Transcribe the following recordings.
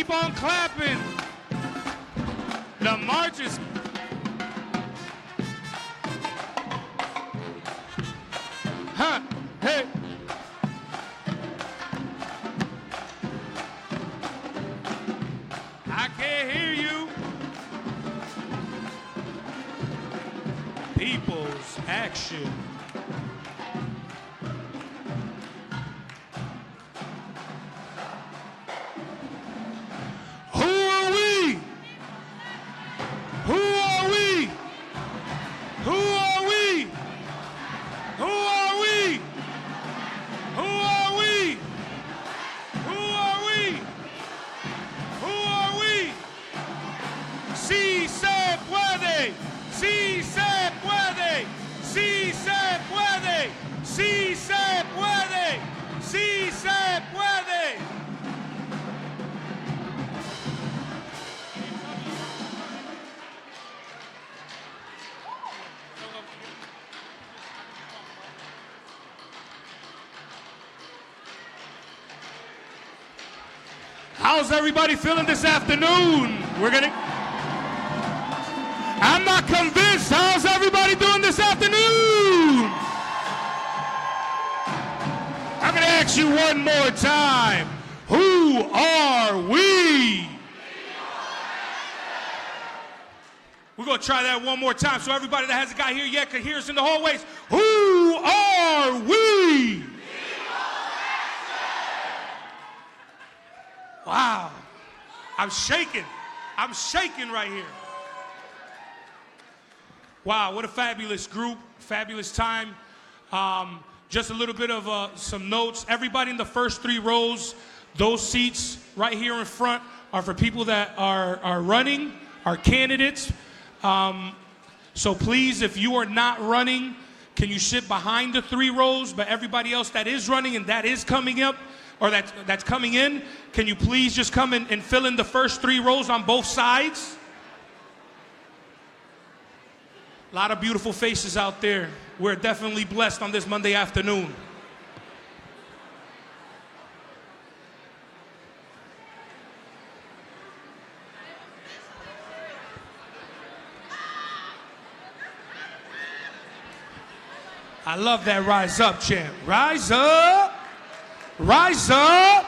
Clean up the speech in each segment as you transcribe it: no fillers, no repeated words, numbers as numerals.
keep on clapping. The march is... Huh, hey. I can't hear you. People's action. Who are we? Who are we? Who are we? Who are we? Who are we? Who are we? Who are we? Sí se puede. Sí se puede. Sí se puede. Sí se puede. Sí se puede. How's everybody feeling this afternoon? I'm not convinced. How's everybody doing this afternoon? I'm gonna ask you one more time. Who are we? We're gonna try that one more time so everybody that hasn't got here yet can hear us in the hallways. Who are we? Wow, I'm shaking right here. Wow, what a fabulous group, fabulous time. Just a little bit of some notes. Everybody in the first 3 rows, those seats right here in front are for people that are running, are candidates. So please, if you are not running, can you sit behind the 3 rows? But everybody else that is running and that is coming up, or that's coming in, can you please just come in and fill in the first 3 rows on both sides? A lot of beautiful faces out there. We're definitely blessed on this Monday afternoon. I love that rise up chant. Rise up. Rise up!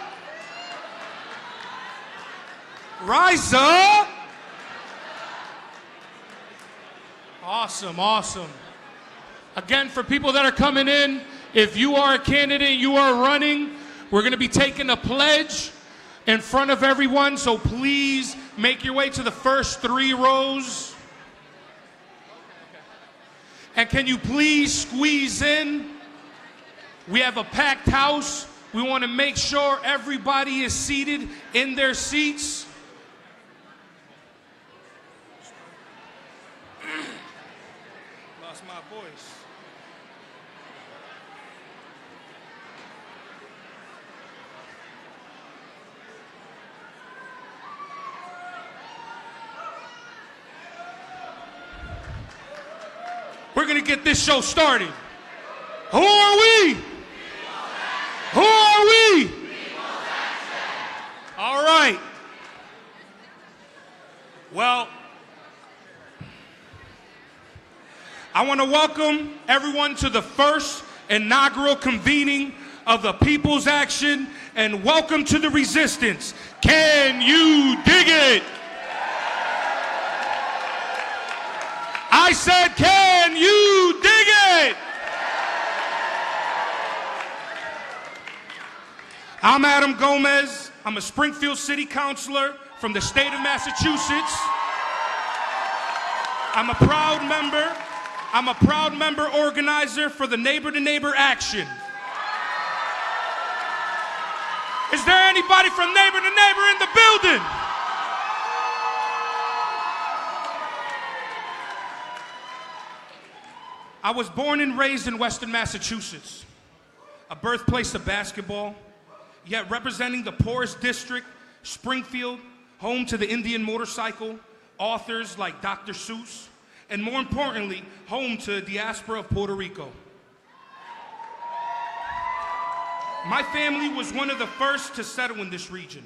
Rise up! Awesome, awesome. Again, for people that are coming in, if you are a candidate, you are running, we're going to be taking a pledge in front of everyone, so please make your way to the first 3 rows. And can you please squeeze in? We have a packed house. We want to make sure everybody is seated in their seats. Lost my voice. We're going to get this show started. Who are we? Who are we? All right. Well, I want to welcome everyone to the first inaugural convening of the People's Action, and welcome to the resistance. Can you dig it? I said, can you dig it? I'm Adam Gomez. I'm a Springfield City Councilor from the state of Massachusetts. I'm a proud member organizer for the Neighbor to Neighbor Action. Is there anybody from Neighbor to Neighbor in the building? I was born and raised in Western Massachusetts, a birthplace of basketball, yet representing the poorest district, Springfield, home to the Indian motorcycle, authors like Dr. Seuss, and more importantly, home to the diaspora of Puerto Rico. My family was one of the first to settle in this region,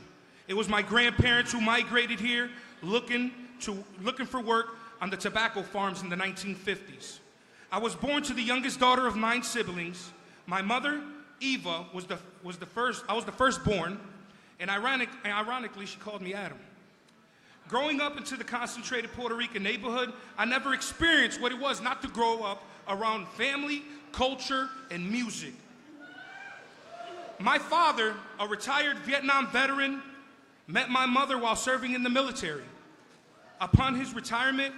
It was my grandparents who migrated here looking for work on the tobacco farms in the 1950s. I was born to the youngest daughter of 9 siblings. My mother, Eva, was the firstborn, and ironically, she called me Adam. Growing up into the concentrated Puerto Rican neighborhood, I never experienced what it was not to grow up around family, culture, and music. My father, a retired Vietnam veteran, met my mother while serving in the military. Upon his retirement,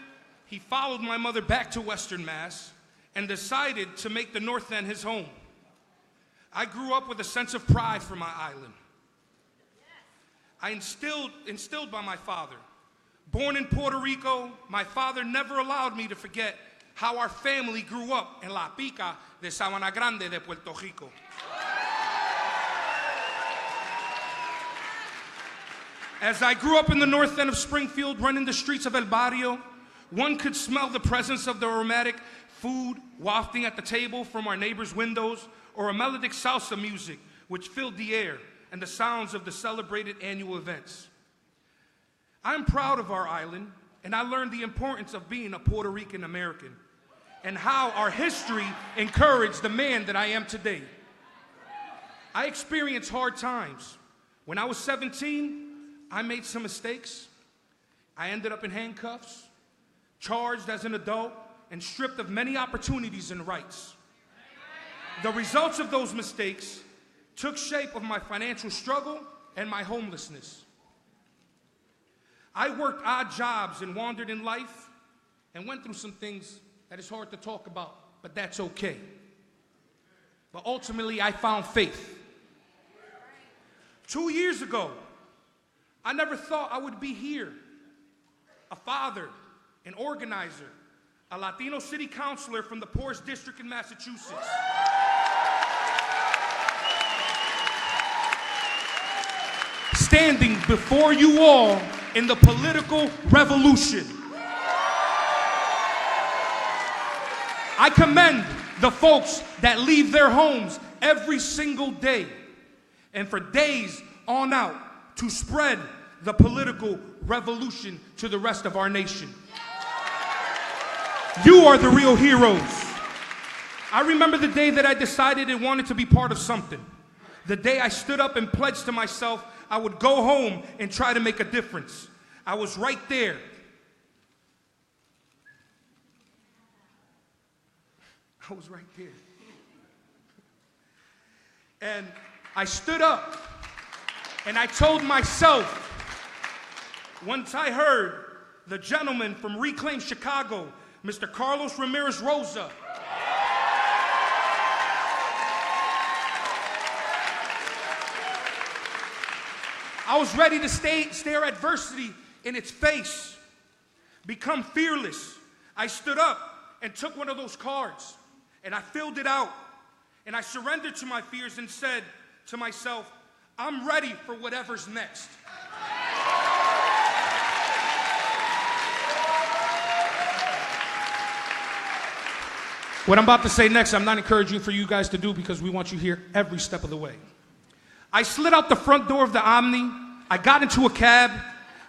he followed my mother back to Western Mass and decided to make the North End his home. I grew up with a sense of pride for my island. I instilled by my father. Born in Puerto Rico, my father never allowed me to forget how our family grew up in La Pica de Sabana Grande de Puerto Rico. As I grew up in the north end of Springfield, running the streets of El Barrio, one could smell the presence of the aromatic food wafting at the table from our neighbors' windows, or a melodic salsa music which filled the air, and the sounds of the celebrated annual events. I'm proud of our island, and I learned the importance of being a Puerto Rican American, and how our history encouraged the man that I am today. I experienced hard times. When I was 17, I made some mistakes. I ended up in handcuffs, charged as an adult, and stripped of many opportunities and rights. The results of those mistakes took shape of my financial struggle and my homelessness. I worked odd jobs and wandered in life and went through some things that is hard to talk about, but that's okay. But ultimately, I found faith. 2 years ago, I never thought I would be here, a father, an organizer, a Latino city councilor from the poorest district in Massachusetts. Standing before you all in the political revolution. I commend the folks that leave their homes every single day and for days on out to spread the political revolution to the rest of our nation. You are the real heroes. I remember the day that I decided and wanted to be part of something. The day I stood up and pledged to myself I would go home and try to make a difference. I was right there. I was right there. And I stood up and I told myself, once I heard the gentleman from Reclaim Chicago, Mr. Carlos Ramirez Rosa, I was ready to stare adversity in its face, become fearless. I stood up and took one of those cards, and I filled it out, and I surrendered to my fears and said to myself, I'm ready for whatever's next. What I'm about to say next, I'm not encouraging for you guys to do because we want you here every step of the way. I slid out the front door of the Omni. I got into a cab.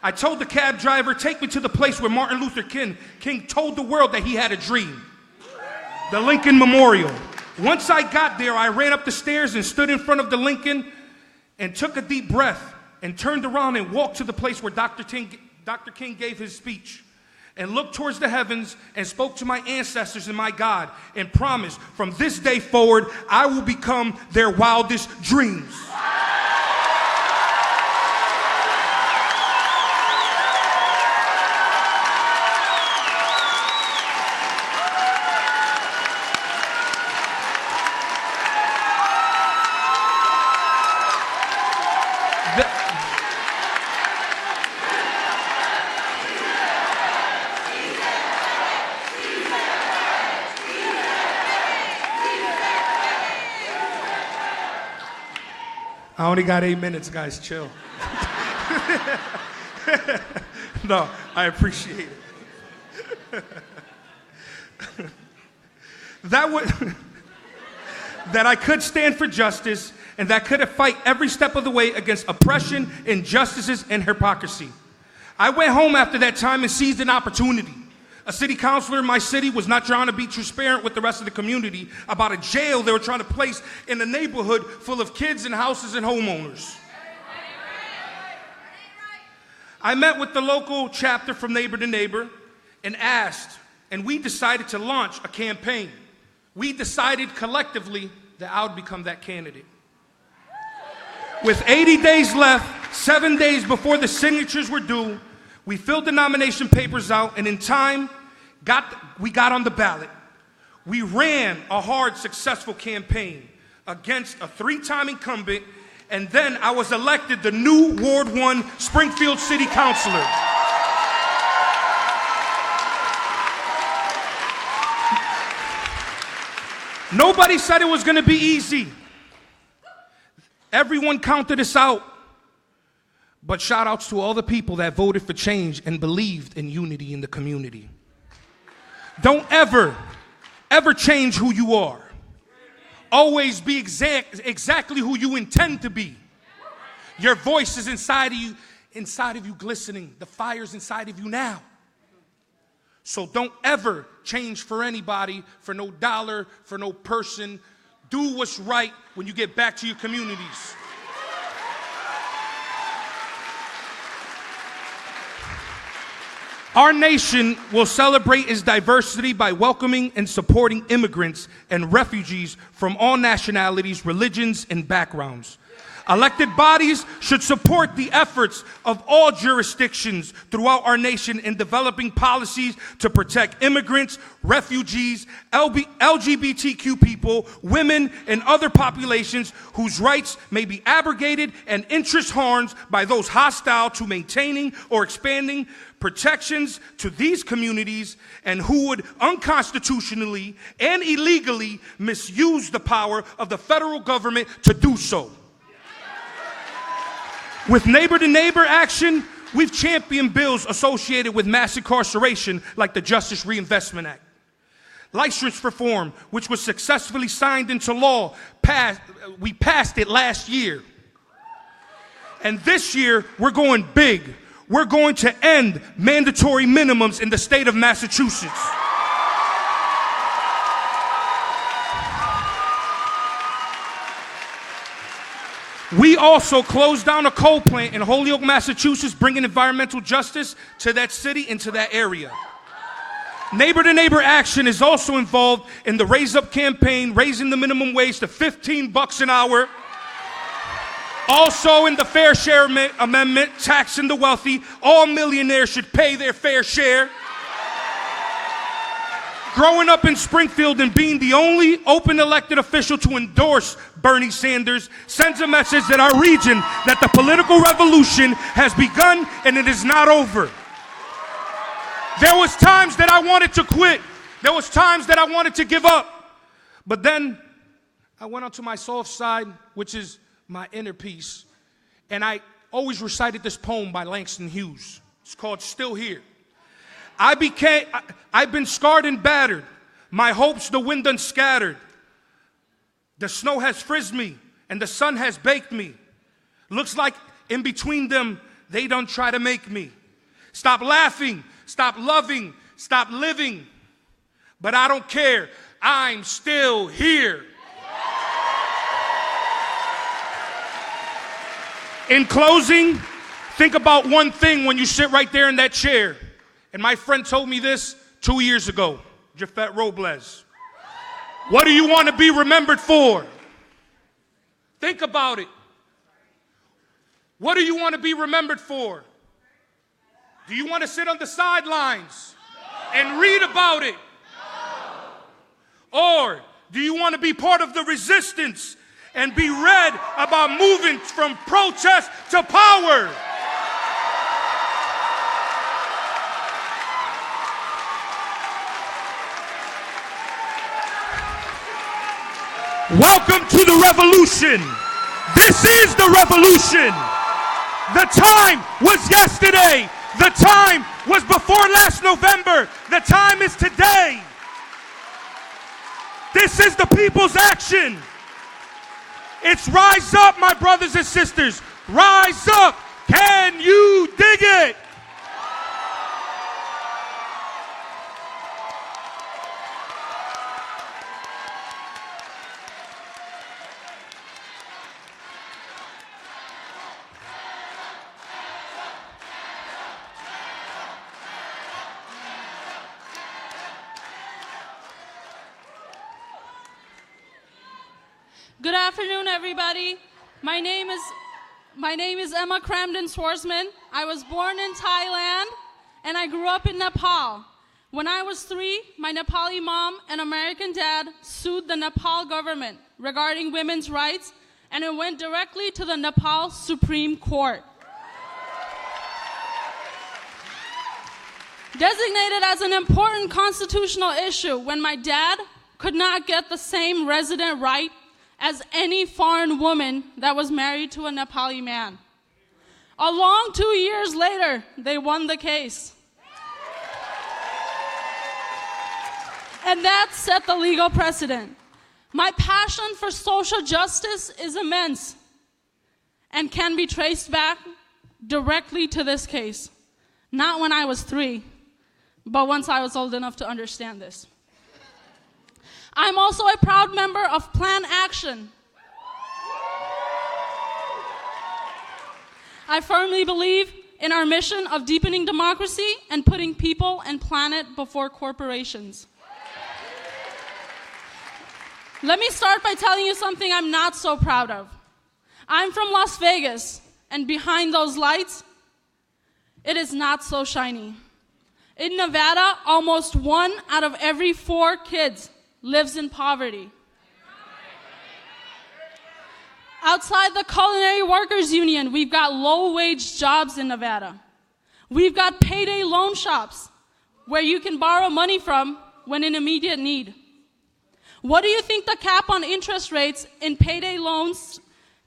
I told the cab driver, take me to the place where Martin Luther King told the world that he had a dream. The Lincoln Memorial. Once I got there, I ran up the stairs and stood in front of the Lincoln and took a deep breath and turned around and walked to the place where Dr. King gave his speech, and looked towards the heavens and spoke to my ancestors and my God and promised from this day forward, I will become their wildest dreams. I only got 8 minutes, guys, chill. No, I appreciate it. That I could stand for justice and that could fight every step of the way against oppression, injustices, and hypocrisy. I went home after that time and seized an opportunity. A city councilor in my city was not trying to be transparent with the rest of the community about a jail they were trying to place in a neighborhood full of kids and houses and homeowners. I met with the local chapter from Neighbor to Neighbor and asked, and we decided to launch a campaign. We decided collectively that I would become that candidate. With 80 days left, 7 days before the signatures were due, we filled the nomination papers out, and in time, we got on the ballot. We ran a hard, successful campaign against a 3-time incumbent, and then I was elected the new Ward 1 Springfield City Councilor. Nobody said it was going to be easy. Everyone counted us out. But shout outs to all the people that voted for change and believed in unity in the community. Don't ever change who you are. Always be exactly who you intend to be. Your voice is inside of you glistening. The fire's inside of you now. So don't ever change for anybody, for no dollar, for no person. Do what's right when you get back to your communities. Our nation will celebrate its diversity by welcoming and supporting immigrants and refugees from all nationalities, religions, and backgrounds. Elected bodies should support the efforts of all jurisdictions throughout our nation in developing policies to protect immigrants, refugees, LGBTQ people, women, and other populations whose rights may be abrogated and interests harmed by those hostile to maintaining or expanding protections to these communities and who would unconstitutionally and illegally misuse the power of the federal government to do so. With Neighbor to Neighbor action, we've championed bills associated with mass incarceration like the Justice Reinvestment Act. License reform, which was successfully signed into law, we passed it last year. And this year, we're going big. We're going to end mandatory minimums in the state of Massachusetts. We also closed down a coal plant in Holyoke, Massachusetts, bringing environmental justice to that city and to that area. Neighbor to Neighbor action is also involved in the Raise Up campaign, raising the minimum wage to $15 an hour. Also in the Fair Share Amendment, taxing the wealthy. All millionaires should pay their fair share. Growing up in Springfield and being the only open elected official to endorse Bernie Sanders sends a message that our region, that the political revolution has begun and it is not over. There was times that I wanted to quit. There was times that I wanted to give up. But then I went onto my soft side, which is my inner peace, and I always recited this poem by Langston Hughes. It's called Still Here. I've been scarred and battered. My hopes the wind done scattered. The snow has frizzed me and the sun has baked me. Looks like in between them, they done try to make me. Stop laughing, stop loving, stop living. But I don't care, I'm still here. In closing, think about one thing when you sit right there in that chair. And my friend told me this 2 years ago, Jafet Robles. What do you want to be remembered for? Think about it. What do you want to be remembered for? Do you want to sit on the sidelines and read about it? Or do you want to be part of the resistance and be read about moving from protest to power? Welcome to the revolution. This is the revolution. The time was yesterday. The time was before last November. The time is today. This is the people's action. It's rise up, my brothers and sisters. Rise up. Can you dig it? Good afternoon, everybody. My name is Emma Cramden Swarsman. I was born in Thailand, and I grew up in Nepal. When I was 3, my Nepali mom and American dad sued the Nepal government regarding women's rights, and it went directly to the Nepal Supreme Court. Designated as an important constitutional issue when my dad could not get the same resident right as any foreign woman that was married to a Nepali man. A long 2 years later, they won the case. And that set the legal precedent. My passion for social justice is immense and can be traced back directly to this case. Not when I was 3, but once I was old enough to understand this. I'm also a proud member of Plan Action. I firmly believe in our mission of deepening democracy and putting people and planet before corporations. Let me start by telling you something I'm not so proud of. I'm from Las Vegas, and behind those lights, it is not so shiny. In Nevada, almost 1 out of every 4 kids lives in poverty. Outside the Culinary Workers Union, we've got low-wage jobs in Nevada. We've got payday loan shops where you can borrow money from when in immediate need. What do you think the cap on interest rates in payday loans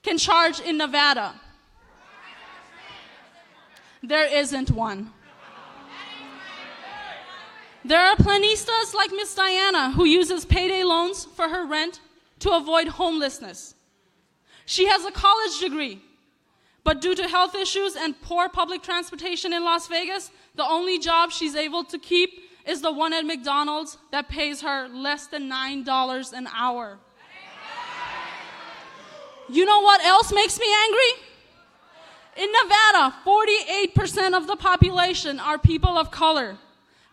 can charge in Nevada? There isn't one. There are planistas like Miss Diana who uses payday loans for her rent to avoid homelessness. She has a college degree, but due to health issues and poor public transportation in Las Vegas, the only job she's able to keep is the one at McDonald's that pays her less than $9 an hour. You know what else makes me angry? In Nevada, 48% of the population are people of color.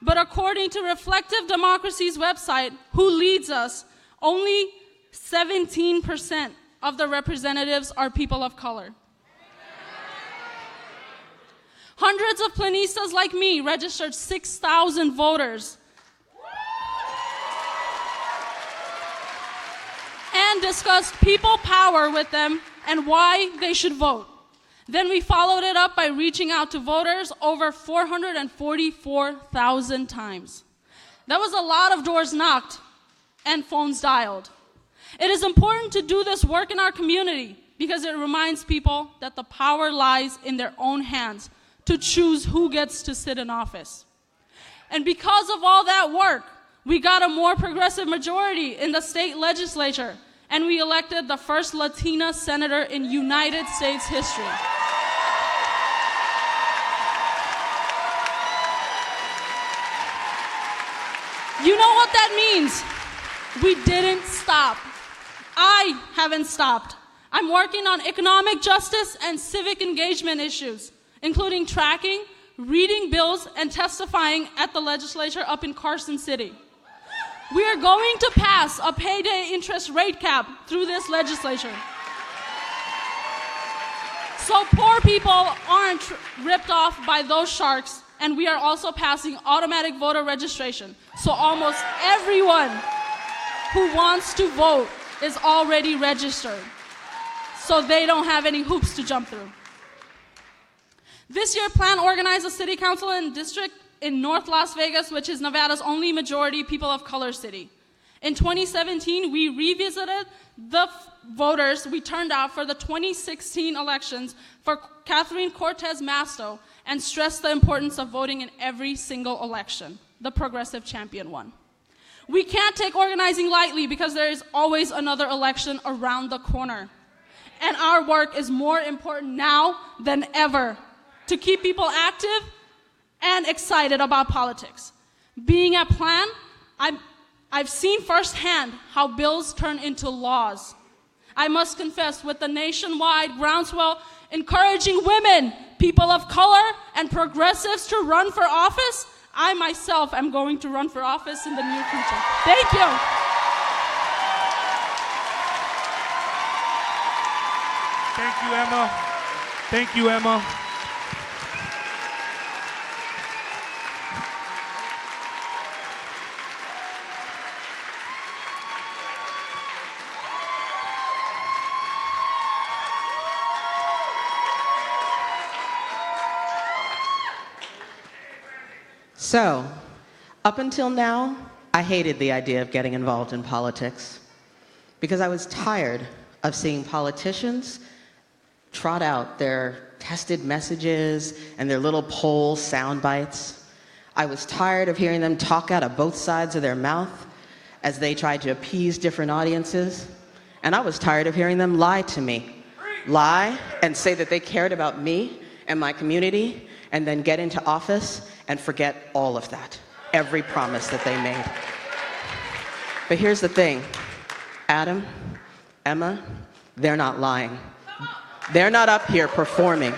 But according to Reflective Democracy's website, who leads us, only 17% of the representatives are people of color. Hundreds of planistas like me registered 6,000 voters and discussed people power with them and why they should vote. Then we followed it up by reaching out to voters over 444,000 times. That was a lot of doors knocked and phones dialed. It is important to do this work in our community because it reminds people that the power lies in their own hands to choose who gets to sit in office. And because of all that work, we got a more progressive majority in the state legislature, and we elected the first Latina senator in United States history. You know what that means? We didn't stop. I haven't stopped. I'm working on economic justice and civic engagement issues, including tracking, reading bills, and testifying at the legislature up in Carson City. We are going to pass a payday interest rate cap through this legislature, so poor people aren't ripped off by those sharks. And we are also passing automatic voter registration. So almost everyone who wants to vote is already registered. So they don't have any hoops to jump through. This year, Plan organized a city council and district in North Las Vegas, which is Nevada's only majority people of color city. In 2017, we revisited the voters we turned out for the 2016 elections for Catherine Cortez Masto and stressed the importance of voting in every single election. The progressive champion won. We can't take organizing lightly because there is always another election around the corner. And our work is more important now than ever to keep people active and excited about politics. Being at Plan, I've seen firsthand how bills turn into laws. I must confess, with the nationwide groundswell encouraging women, people of color, and progressives to run for office, I myself am going to run for office in the near future. Thank you. Thank you, Emma. Thank you, Emma. So, up until now, I hated the idea of getting involved in politics because I was tired of seeing politicians trot out their tested messages and their little poll sound bites. I was tired of hearing them talk out of both sides of their mouth as they tried to appease different audiences. And I was tired of hearing them lie to me. Lie and say that they cared about me and my community, and then get into office and forget all of that, every promise that they made. But here's the thing, Adam, Emma, they're not lying. They're not up here performing.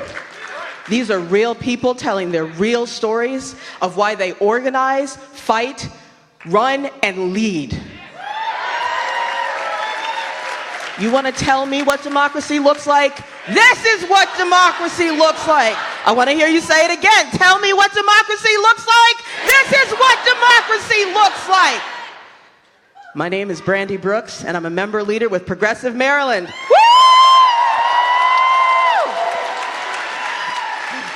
These are real people telling their real stories of why they organize, fight, run, and lead. You want to tell me what democracy looks like? This is what democracy looks like. I want to hear you say it again. Tell me what democracy looks like. This is what democracy looks like. My name is Brandy Brooks, and I'm a member leader with Progressive Maryland. Woo!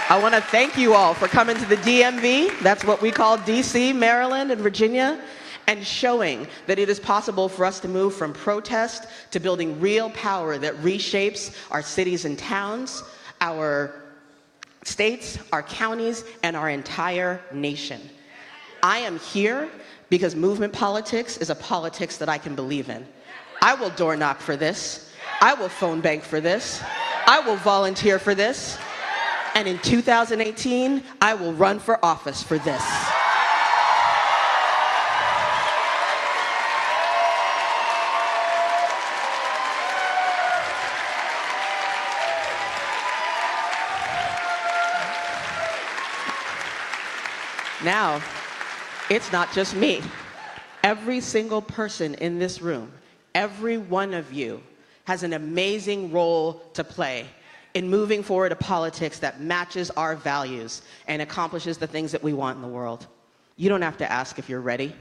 I want to thank you all for coming to the DMV. That's what we call DC, Maryland, and Virginia, and showing that it is possible for us to move from protest to building real power that reshapes our cities and towns, our states, our counties, and our entire nation. I am here because movement politics is a politics that I can believe in. I will door knock for this. I will phone bank for this. I will volunteer for this. And in 2018, I will run for office for this. Now, it's not just me. Every single person in this room, every one of you, has an amazing role to play in moving forward a politics that matches our values and accomplishes the things that we want in the world. You don't have to ask if you're ready.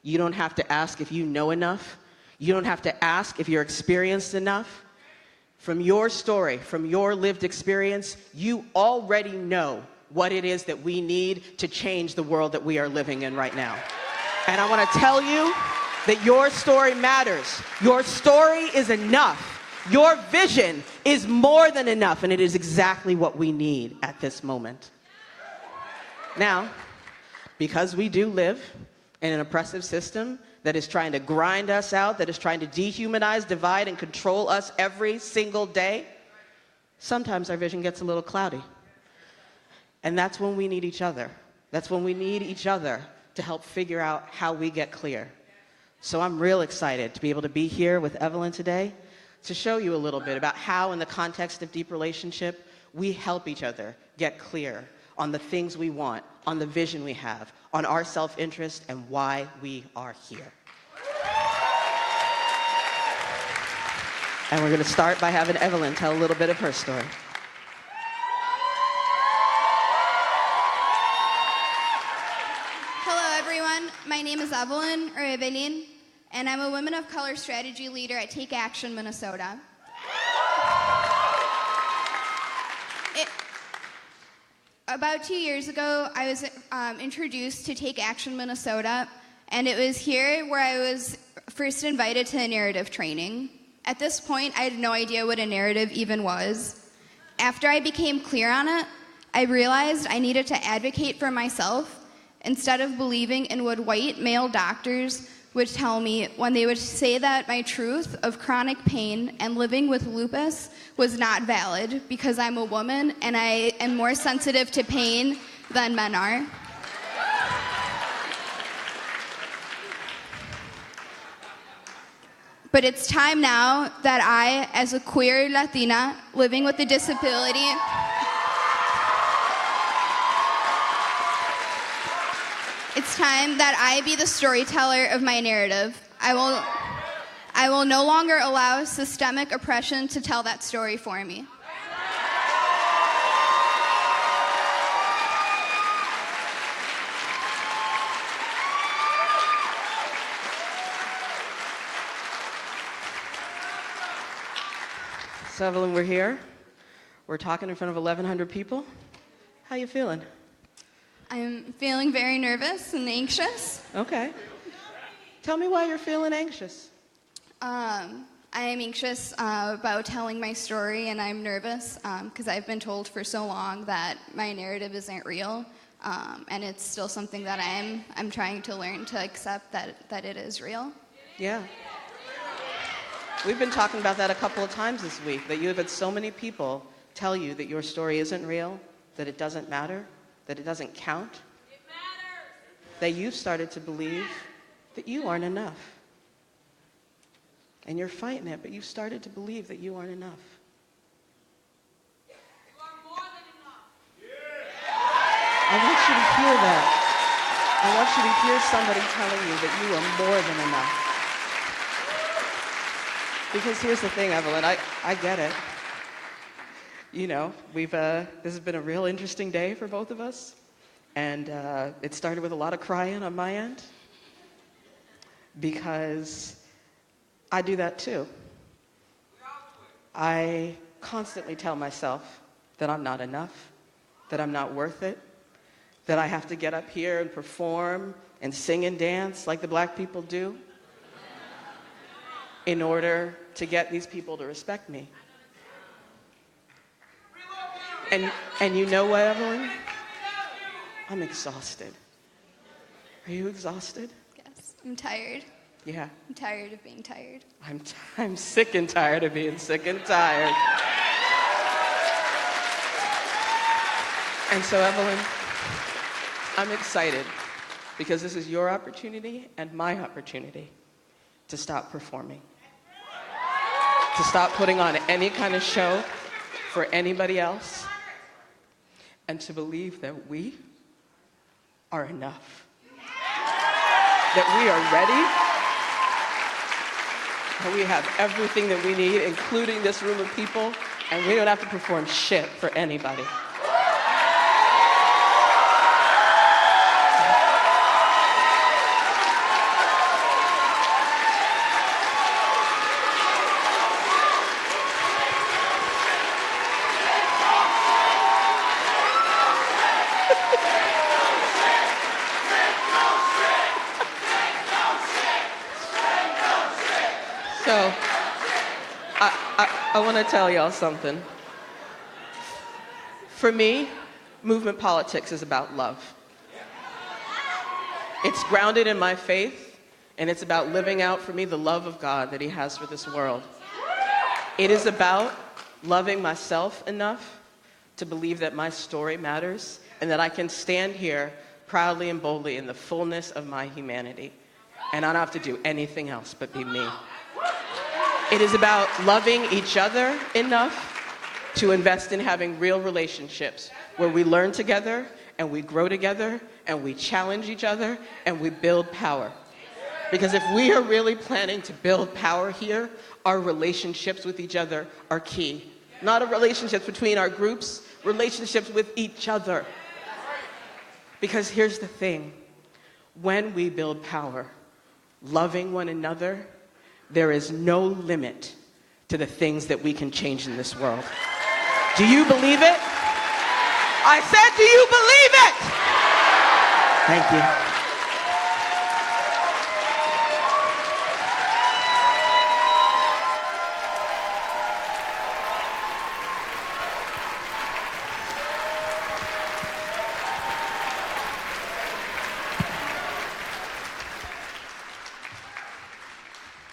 You don't have to ask if you know enough. You don't have to ask if you're experienced enough. From your story, from your lived experience, you already know what it is that we need to change the world that we are living in right now. And I want to tell you that your story matters. Your story is enough. Your vision is more than enough, and it is exactly what we need at this moment. Now, because we do live in an oppressive system that is trying to grind us out, that is trying to dehumanize, divide, and control us every single day, sometimes our vision gets a little cloudy. And that's when we need each other. That's when we need each other to help figure out how we get clear. So I'm real excited to be able to be here with Evelyn today to show you a little bit about how, in the context of deep relationship, we help each other get clear on the things we want, on the vision we have, on our self-interest, and why we are here. And we're going to start by having Evelyn tell a little bit of her story. Hello, everyone. My name is Evelyn, or Evelyn, and I'm a Women of Color Strategy Leader at Take Action, Minnesota. About 2 years ago, I was introduced to Take Action, Minnesota, and it was here where I was first invited to a narrative training. At this point, I had no idea what a narrative even was. After I became clear on it, I realized I needed to advocate for myself instead of believing in what white male doctors would tell me when they would say that my truth of chronic pain and living with lupus was not valid because I'm a woman and I am more sensitive to pain than men are. But it's time now that I, as a queer Latina living with a disability, it's time that I be the storyteller of my narrative. I will no longer allow systemic oppression to tell that story for me. So Evelyn, we're here. We're talking in front of 1,100 people. How you feeling? I'm feeling very nervous and anxious. Okay. Tell me why you're feeling anxious. I am anxious about telling my story, and I'm nervous because I've been told for so long that my narrative isn't real, and it's still something that I'm trying to learn to accept that it is real. Yeah. We've been talking about that a couple of times this week, that you have had so many people tell you that your story isn't real, that it doesn't matter, that it doesn't count. It matters. That you've started to believe that you aren't enough. And you're fighting it, but you've started to believe that you aren't enough. You are more than enough. I want you to hear that. I want you to hear somebody telling you that you are more than enough. Because here's the thing, Evelyn, I get it. You know, this has been a real interesting day for both of us. And it started with a lot of crying on my end. Because I do that too. I constantly tell myself that I'm not enough, that I'm not worth it, that I have to get up here and perform and sing and dance like the black people do in order to get these people to respect me. And you know what, Evelyn? I'm exhausted. Are you exhausted? Yes, I'm tired. Yeah. I'm tired of being tired. I'm sick and tired of being sick and tired. And so, Evelyn, I'm excited because this is your opportunity and my opportunity to stop performing, to stop putting on any kind of show for anybody else, and to believe that we are enough, that we are ready, and we have everything that we need, including this room of people, and we don't have to perform shit for anybody. So, I want to tell y'all something. For me, movement politics is about love. It's grounded in my faith, and it's about living out for me the love of God that He has for this world. It is about loving myself enough to believe that my story matters and that I can stand here proudly and boldly in the fullness of my humanity. And I don't have to do anything else but be me. It is about loving each other enough to invest in having real relationships where we learn together and we grow together and we challenge each other and we build power. Because if we are really planning to build power here, our relationships with each other are key. Not our relationships between our groups, relationships with each other. Because here's the thing, when we build power, loving one another, there is no limit to the things that we can change in this world. Do you believe it? I said, do you believe it? Thank you.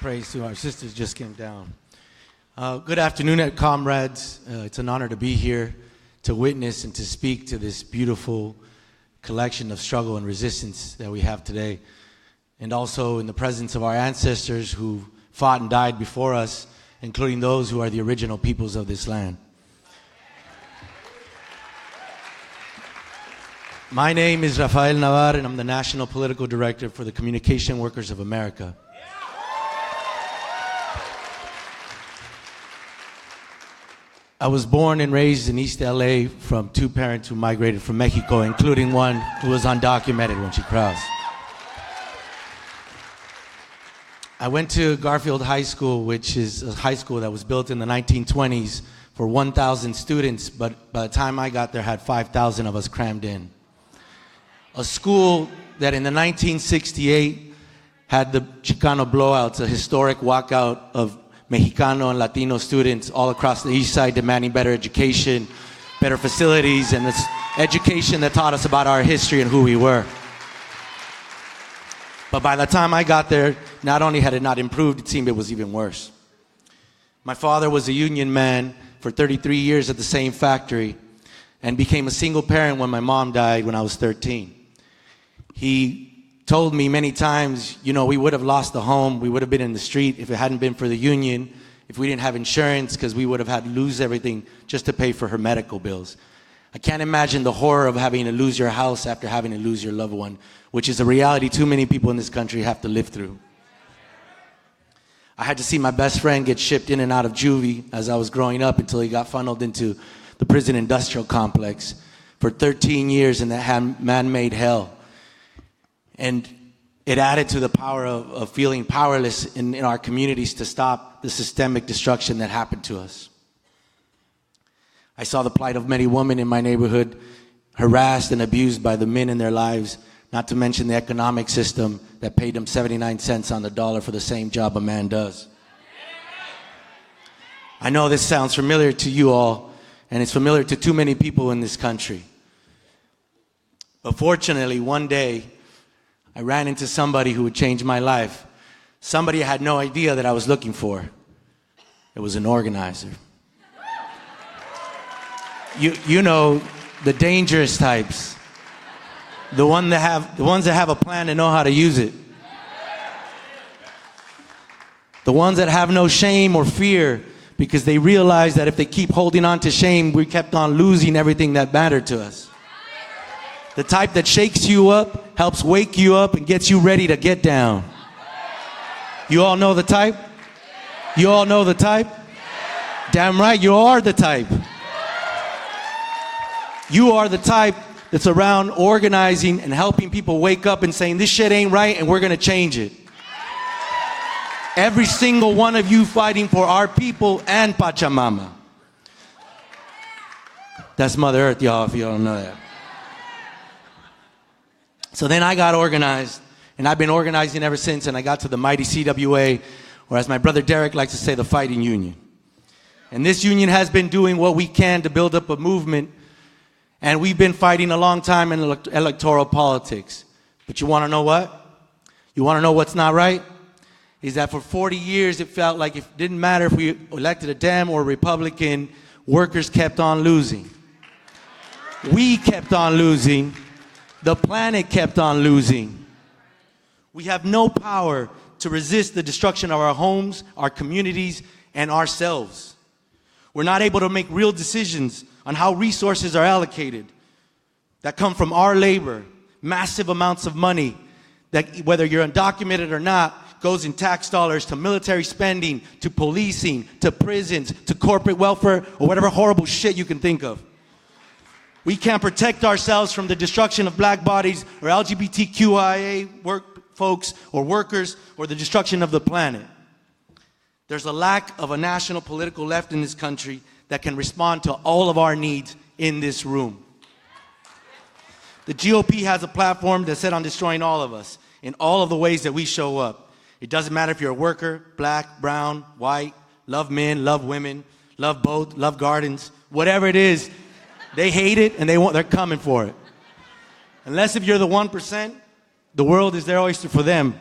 praise to our sisters just came down. Good afternoon, comrades. It's an honor to be here to witness and to speak to this beautiful collection of struggle and resistance that we have today. And also in the presence of our ancestors who fought and died before us, including those who are the original peoples of this land. My name is Rafael Nevada, and I'm the National Political Director for the Communication Workers of America. I was born and raised in East LA from two parents who migrated from Mexico, including one who was undocumented when she crossed. I went to Garfield High School, which is a high school that was built in the 1920s for 1,000 students, but by the time I got there had 5,000 of us crammed in. A school that in the 1968 had the Chicano blowouts, a historic walkout of Mexicano and Latino students all across the east side demanding better education, better facilities, and this education that taught us about our history and who we were. But by the time I got there, not only had it not improved, it seemed it was even worse. My father was a union man for 33 years at the same factory and became a single parent when my mom died when I was 13. He told me many times, you know, we would have lost the home, we would have been in the street if it hadn't been for the union, if we didn't have insurance, because we would have had to lose everything just to pay for her medical bills. I can't imagine the horror of having to lose your house after having to lose your loved one, which is a reality too many people in this country have to live through. I had to see my best friend get shipped in and out of juvie as I was growing up until he got funneled into the prison industrial complex for 13 years in that man-made hell. And it added to the power of feeling powerless in our communities to stop the systemic destruction that happened to us. I saw the plight of many women in my neighborhood harassed and abused by the men in their lives, not to mention the economic system that paid them 79 cents on the dollar for the same job a man does. I know this sounds familiar to you all, and it's familiar to too many people in this country. But fortunately, one day, I ran into somebody who would change my life. Somebody I had no idea that I was looking for. It was an organizer. You know, the dangerous types. The ones that have a plan and know how to use it. The ones that have no shame or fear because they realize that if they keep holding on to shame, we kept on losing everything that mattered to us. The type that shakes you up, helps wake you up, and gets you ready to get down. You all know the type? You all know the type? Damn right, you are the type. You are the type that's around organizing and helping people wake up and saying, this shit ain't right and we're gonna change it. Every single one of you fighting for our people and Pachamama. That's Mother Earth, y'all, if you don't know that. So then I got organized, and I've been organizing ever since, and I got to the mighty CWA, or as my brother Derek likes to say, the fighting union. And this union has been doing what we can to build up a movement, and we've been fighting a long time in electoral politics. But you want to know what? You want to know what's not right? Is that for 40 years it felt like it didn't matter if we elected a Dem or a Republican, workers kept on losing. We kept on losing. The planet kept on losing. We have no power to resist the destruction of our homes, our communities, and ourselves. We're not able to make real decisions on how resources are allocated that come from our labor, massive amounts of money that, whether you're undocumented or not, goes in tax dollars to military spending, to policing, to prisons, to corporate welfare, or whatever horrible shit you can think of. We can't protect ourselves from the destruction of black bodies or LGBTQIA folks or workers or the destruction of the planet. There's a lack of a national political left in this country that can respond to all of our needs in this room. The GOP has a platform that's set on destroying all of us in all of the ways that we show up. It doesn't matter if you're a worker, black, brown, white, love men, love women, love both, love gardens, whatever it is. They hate it and they're coming for it. Unless if you're the 1%, the world is their oyster for them.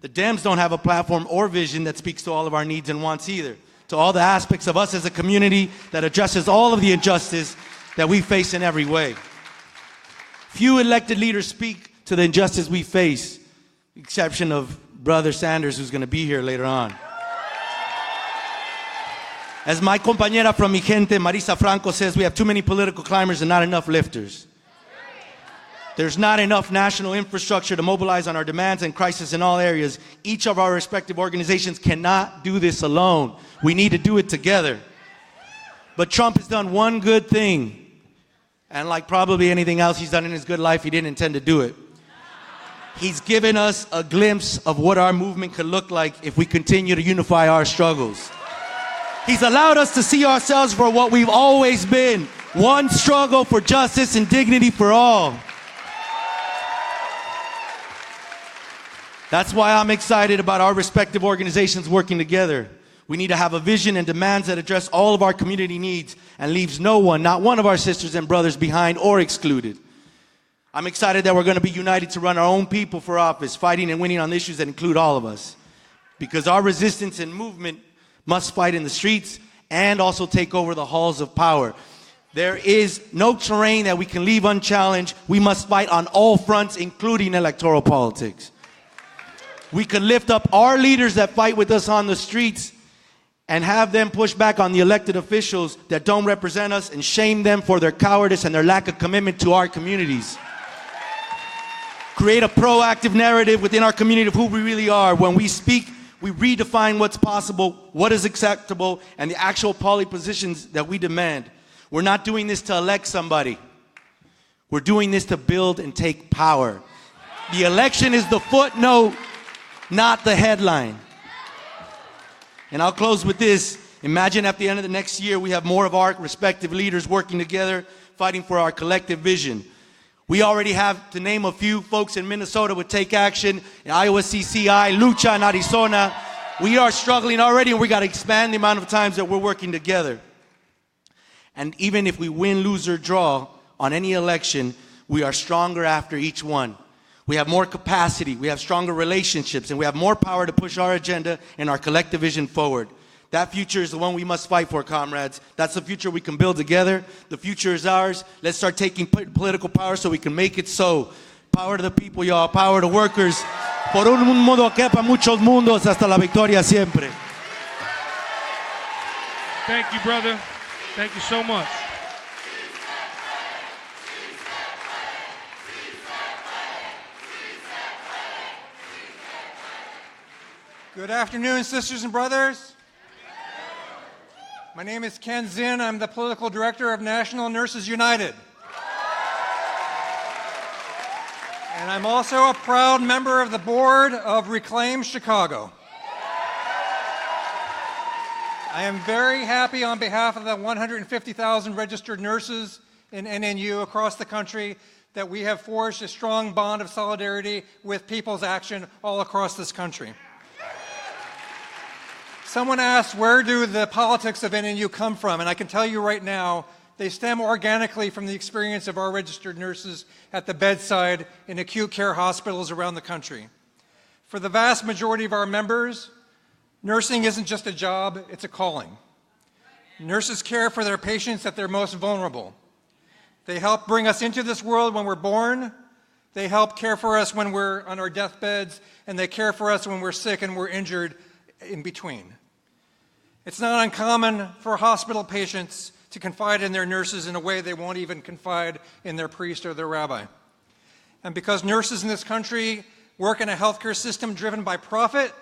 The Dems don't have a platform or vision that speaks to all of our needs and wants either, to all the aspects of us as a community that addresses all of the injustice that we face in every way. Few elected leaders speak to the injustice we face, exception of Brother Sanders, who's going to be here later on. As my compañera from mi gente, Marisa Franco, says, we have too many political climbers and not enough lifters. There's not enough national infrastructure to mobilize on our demands and crisis in all areas. Each of our respective organizations cannot do this alone. We need to do it together. But Trump has done one good thing. And like probably anything else he's done in his good life, he didn't intend to do it. He's given us a glimpse of what our movement could look like if we continue to unify our struggles. He's allowed us to see ourselves for what we've always been. One struggle for justice and dignity for all. That's why I'm excited about our respective organizations working together. We need to have a vision and demands that address all of our community needs and leaves no one, not one of our sisters and brothers behind or excluded. I'm excited that we're going to be united to run our own people for office, fighting and winning on issues that include all of us. Because our resistance and movement must fight in the streets and also take over the halls of power. There is no terrain that we can leave unchallenged. We must fight on all fronts, including electoral politics. We can lift up our leaders that fight with us on the streets and have them push back on the elected officials that don't represent us and shame them for their cowardice and their lack of commitment to our communities. Create a proactive narrative within our community of who we really are. When we speak, we redefine what's possible, what is acceptable, and the actual policy positions that we demand. We're not doing this to elect somebody. We're doing this to build and take power. The election is the footnote, not the headline. And I'll close with this. Imagine at the end of the next year, we have more of our respective leaders working together, fighting for our collective vision. We already have, to name a few, folks in Minnesota with Take Action, in Iowa CCI, Lucha in Arizona. We are struggling already, and we got to expand the amount of times that we're working together. And even if we win, lose, or draw on any election, we are stronger after each one. We have more capacity, we have stronger relationships, and we have more power to push our agenda and our collective vision forward. That future is the one we must fight for, comrades. That's the future we can build together. The future is ours. Let's start taking political power so we can make it so. Power to the people, y'all. Power to workers. Por un mundo que para muchos mundos hasta la victoria siempre. Thank you, brother. Thank you so much. Good afternoon, sisters and brothers. My name is Ken Zinn. I'm the political director of National Nurses United. And I'm also a proud member of the board of Reclaim Chicago. I am very happy on behalf of the 150,000 registered nurses in NNU across the country that we have forged a strong bond of solidarity with People's Action all across this country. Someone asked, where do the politics of NNU come from? And I can tell you right now, they stem organically from the experience of our registered nurses at the bedside in acute care hospitals around the country. For the vast majority of our members, nursing isn't just a job, it's a calling. Nurses care for their patients at their most vulnerable. They help bring us into this world when we're born. They help care for us when we're on our deathbeds, and they care for us when we're sick and we're injured in between. It's not uncommon for hospital patients to confide in their nurses in a way they won't even confide in their priest or their rabbi. And because nurses in this country work in a healthcare system driven by profit,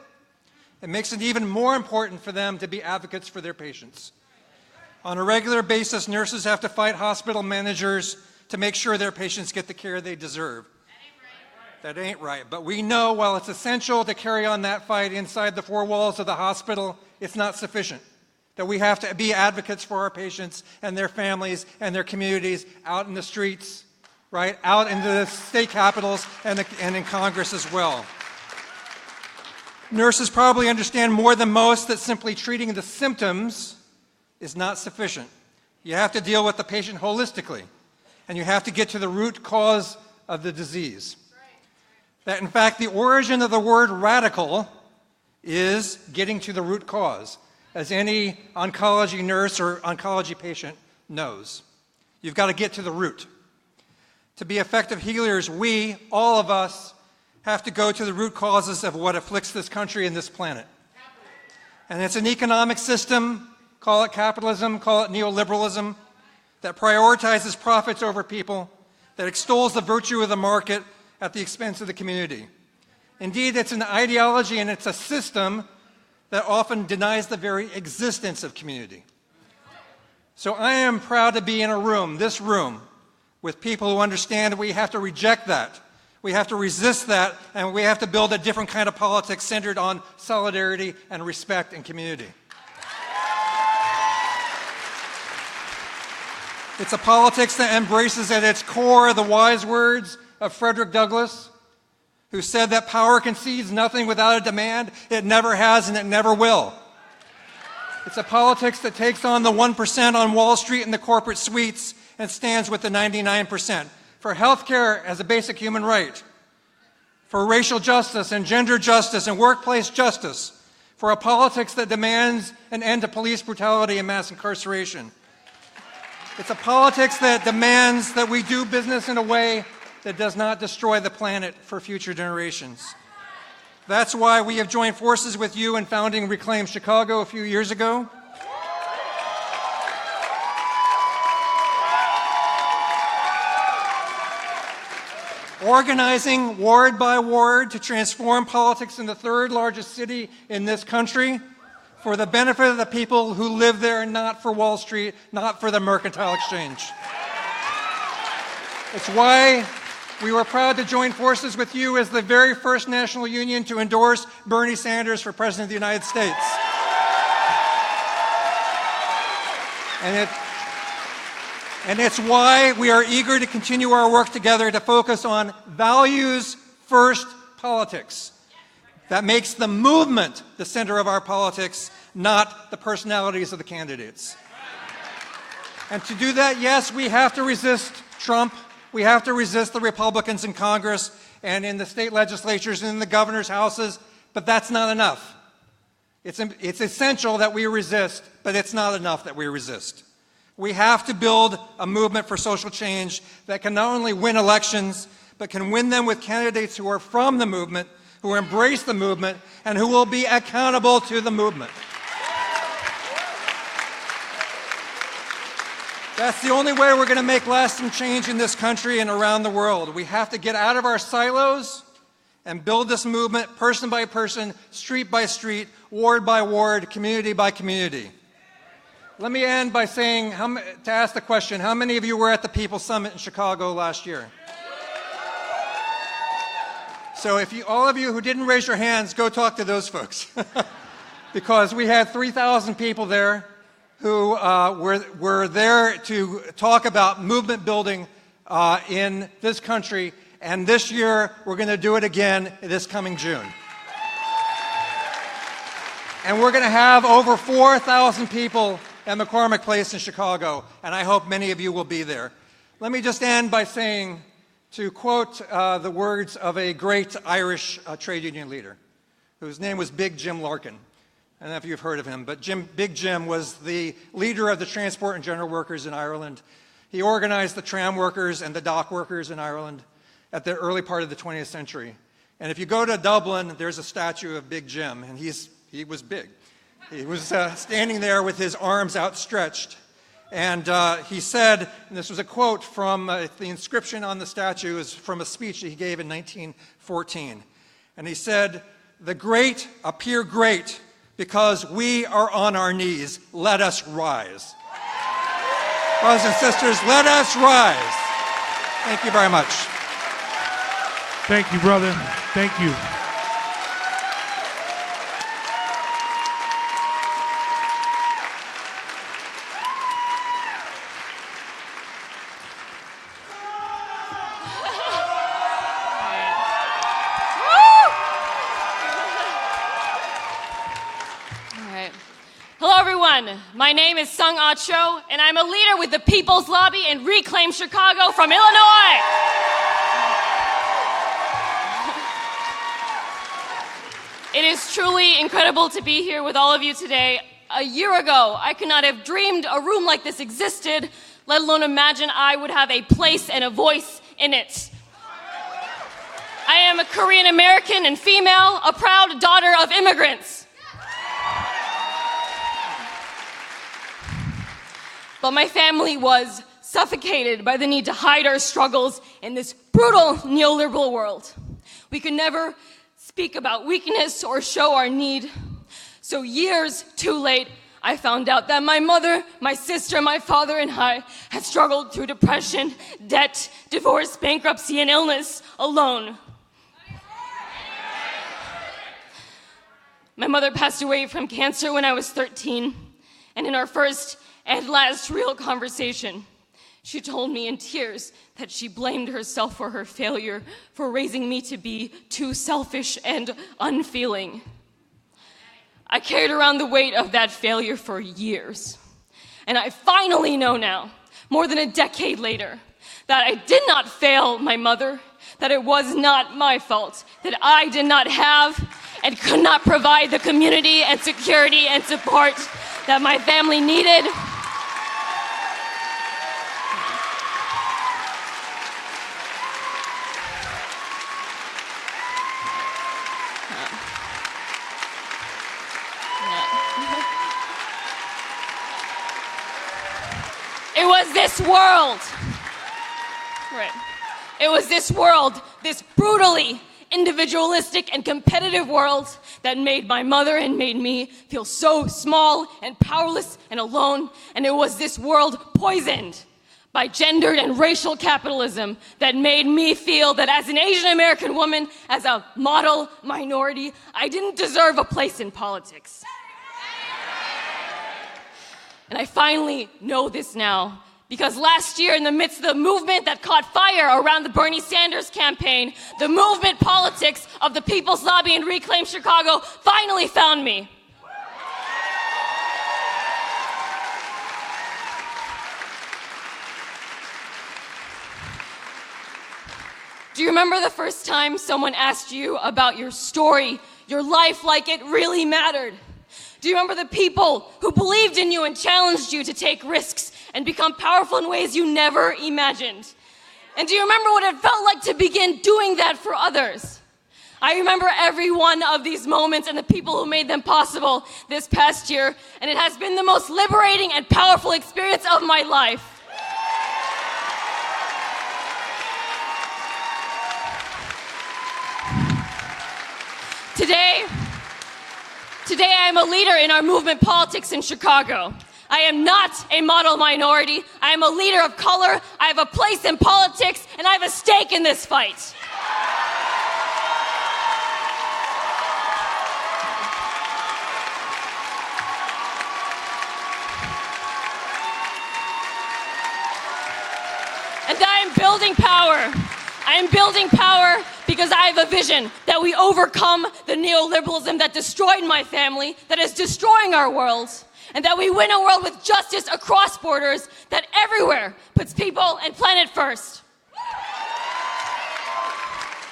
it makes it even more important for them to be advocates for their patients. On a regular basis, nurses have to fight hospital managers to make sure their patients get the care they deserve. That ain't right. But we know while it's essential to carry on that fight inside the four walls of the hospital, it's not sufficient. That we have to be advocates for our patients and their families and their communities out in the streets, right? Out into the state capitals and in Congress as well. Nurses probably understand more than most that simply treating the symptoms is not sufficient. You have to deal with the patient holistically, and you have to get to the root cause of the disease. That in fact the origin of the word radical is getting to the root cause, as any oncology nurse or oncology patient knows. You've got to get to the root. To be effective healers, we, all of us, have to go to the root causes of what afflicts this country and this planet. And it's an economic system, call it capitalism, call it neoliberalism, that prioritizes profits over people, that extols the virtue of the market at the expense of the community. Indeed, it's an ideology and it's a system that often denies the very existence of community. So I am proud to be in a room, this room, with people who understand that we have to reject that. We have to resist that, and we have to build a different kind of politics centered on solidarity and respect and community. It's a politics that embraces at its core the wise words of Frederick Douglass, who said that power concedes nothing without a demand. It never has and it never will. It's a politics that takes on the 1% on Wall Street and the corporate suites and stands with the 99%. For health care as a basic human right, for racial justice and gender justice and workplace justice, for a politics that demands an end to police brutality and mass incarceration. It's a politics that demands that we do business in a way that does not destroy the planet for future generations. That's why we have joined forces with you in founding Reclaim Chicago a few years ago. Organizing ward by ward to transform politics in the third largest city in this country for the benefit of the people who live there, not for Wall Street, not for the mercantile exchange. It's why we were proud to join forces with you as the very first national union to endorse Bernie Sanders for President of the United States. And it's why we are eager to continue our work together to focus on values-first politics. That makes the movement the center of our politics, not the personalities of the candidates. And to do that, yes, we have to resist Trump. We have to resist the Republicans in Congress and in the state legislatures and in the governor's houses, but that's not enough. It's essential that we resist, but it's not enough that we resist. We have to build a movement for social change that can not only win elections, but can win them with candidates who are from the movement, who embrace the movement, and who will be accountable to the movement. That's the only way we're going to make lasting change in this country and around the world. We have to get out of our silos and build this movement person by person, street by street, ward by ward, community by community. Let me end by saying, to ask the question, how many of you were at the People's Summit in Chicago last year? So all of you who didn't raise your hands, go talk to those folks. Because we had 3,000 people there who were there to talk about movement building in this country. And this year, we're going to do it again this coming June. And we're going to have over 4,000 people at McCormick Place in Chicago, and I hope many of you will be there. Let me just end by saying, to quote the words of a great Irish trade union leader, whose name was Big Jim Larkin. I don't know if you've heard of him, but Big Jim was the leader of the transport and general workers in Ireland. He organized the tram workers and the dock workers in Ireland at the early part of the 20th century. And if you go to Dublin, there's a statue of Big Jim, and he was big. He was standing there with his arms outstretched. And he said, and this was a quote from the inscription on the statue is from a speech that he gave in 1914. And he said, "The great appear great because we are on our knees. Let us rise." Brothers and sisters, let us rise. Thank you very much. Thank you, brother. Thank you. Hello, everyone. My name is Sung Ah Cho, and I'm a leader with the People's Lobby and Reclaim Chicago from Illinois. It is truly incredible to be here with all of you today. A year ago, I could not have dreamed a room like this existed, let alone imagine I would have a place and a voice in it. I am a Korean American and female, a proud daughter of immigrants. But my family was suffocated by the need to hide our struggles in this brutal neoliberal world. We could never speak about weakness or show our need. So years too late, I found out that my mother, my sister, my father, and I had struggled through depression, debt, divorce, bankruptcy, and illness alone. My mother passed away from cancer when I was 13, and in our first and last real conversation, she told me in tears that she blamed herself for her failure for raising me to be too selfish and unfeeling. I carried around the weight of that failure for years. And I finally know now, more than a decade later, that I did not fail my mother, that it was not my fault, that I did not have and could not provide the community and security and support that my family needed. It was this world. Right. It was this world, this brutally individualistic and competitive world that made my mother and made me feel so small and powerless and alone. And it was this world poisoned by gendered and racial capitalism that made me feel that as an Asian American woman, as a model minority, I didn't deserve a place in politics. And I finally know this now, because last year, in the midst of the movement that caught fire around the Bernie Sanders campaign, the movement politics of the People's Lobby and Reclaim Chicago finally found me. Do you remember the first time someone asked you about your story, your life, like it really mattered? Do you remember the people who believed in you and challenged you to take risks and become powerful in ways you never imagined? And do you remember what it felt like to begin doing that for others? I remember every one of these moments and the people who made them possible this past year, and it has been the most liberating and powerful experience of my life. Today I am a leader in our movement politics in Chicago. I am not a model minority. I am a leader of color. I have a place in politics, and I have a stake in this fight. And I am building power. I am building power because I have a vision that we overcome the neoliberalism that destroyed my family, that is destroying our world, and that we win a world with justice across borders that everywhere puts people and planet first.